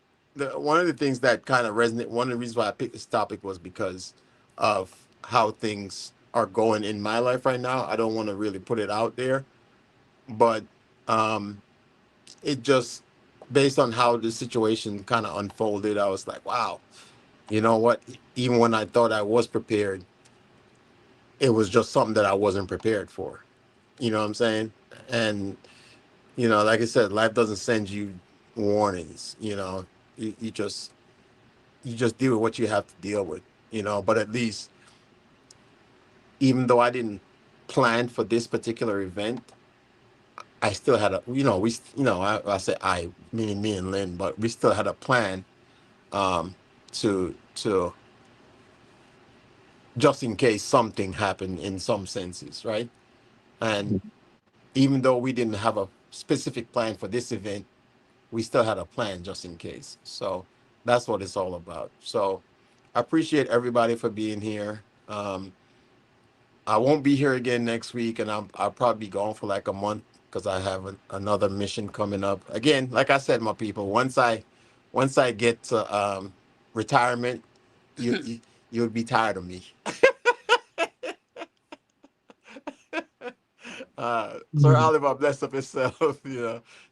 one of the things that kind of resonate. One of the reasons why I picked this topic was because of how things are going in my life right now. I don't want to really put it out there, but um, it just based on how the situation kind of unfolded, I was like, wow, you know what? Even when I thought I was prepared, it was just something that I wasn't prepared for. You know what I'm saying? And like I said, life doesn't send you warnings. You just deal with what you have to deal with. But at least, even though I didn't plan for this particular event, I still had I say I, meaning me and Lynn, but we still had a plan, to just in case something happened in some senses, right? And even though we didn't have a specific plan for this event, we still had a plan just in case. So that's what it's all about. So I appreciate everybody for being here. I won't be here again next week, and I'll probably be gone for like a month because I have another mission coming up. Again, like I said, my people, once I get to retirement, you'll be tired of me. Sir Mhm. Oliver blessed up himself,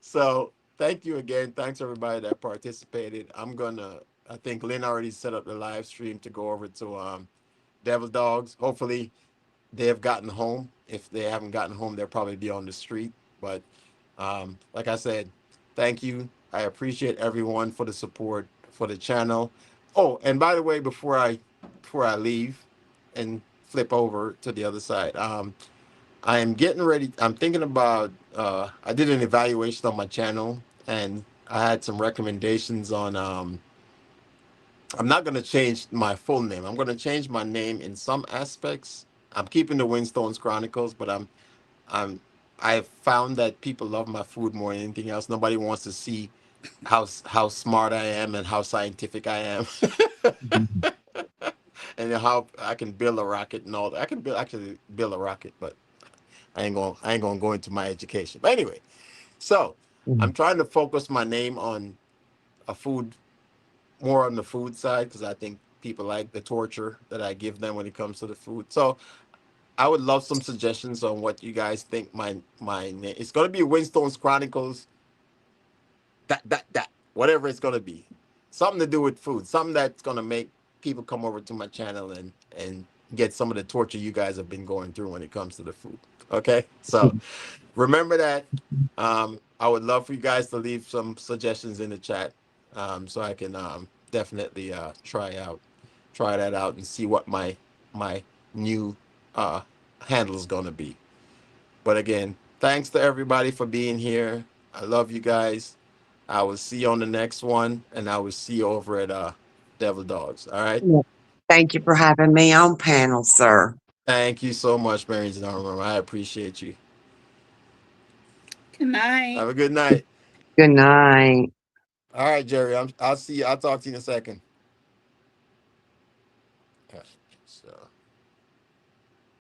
So thank you again. Thanks everybody that participated. I think Lynn already set up the live stream to go over to Devil Dogs. Hopefully they have gotten home. If they haven't gotten home, they'll probably be on the street. But like I said, thank you. I appreciate everyone for the support for the channel. Oh, and by the way, before I leave and flip over to the other side, I am getting ready. I'm thinking about. I did an evaluation on my channel, and I had some recommendations on. I'm not going to change my full name. I'm going to change my name in some aspects. I'm keeping the Winstones Chronicles, but I'm. I've found that people love my food more than anything else. Nobody wants to see how smart I am and how scientific I am, and how I can build a rocket and all that. I can actually build a rocket, but I ain't gonna go into my education. But anyway, so I'm Mhm. trying to focus my name on a food, more on the food side, because I think people like the torture that I give them when it comes to the food. So I would love some suggestions on what you guys think my name. It's gonna be Winstone's Chronicles. That whatever it's gonna be, something to do with food, something that's gonna make people come over to my channel and get some of the torture you guys have been going through when it comes to the food. Okay, so remember that. I would love for you guys to leave some suggestions in the chat, so I can definitely try that out and see what my new uh, handle is gonna be. But again, thanks to everybody for being here. I love you guys. I will see you on the next one, and I will see you over at Devil Dogs. All right. Yeah. Thank you for having me on panel, sir. Thank you so much, Mary Armor. I appreciate you. Good night. Have a good night. Good night. All right, Jerry. I'll see you. I'll talk to you in a second. Okay, so.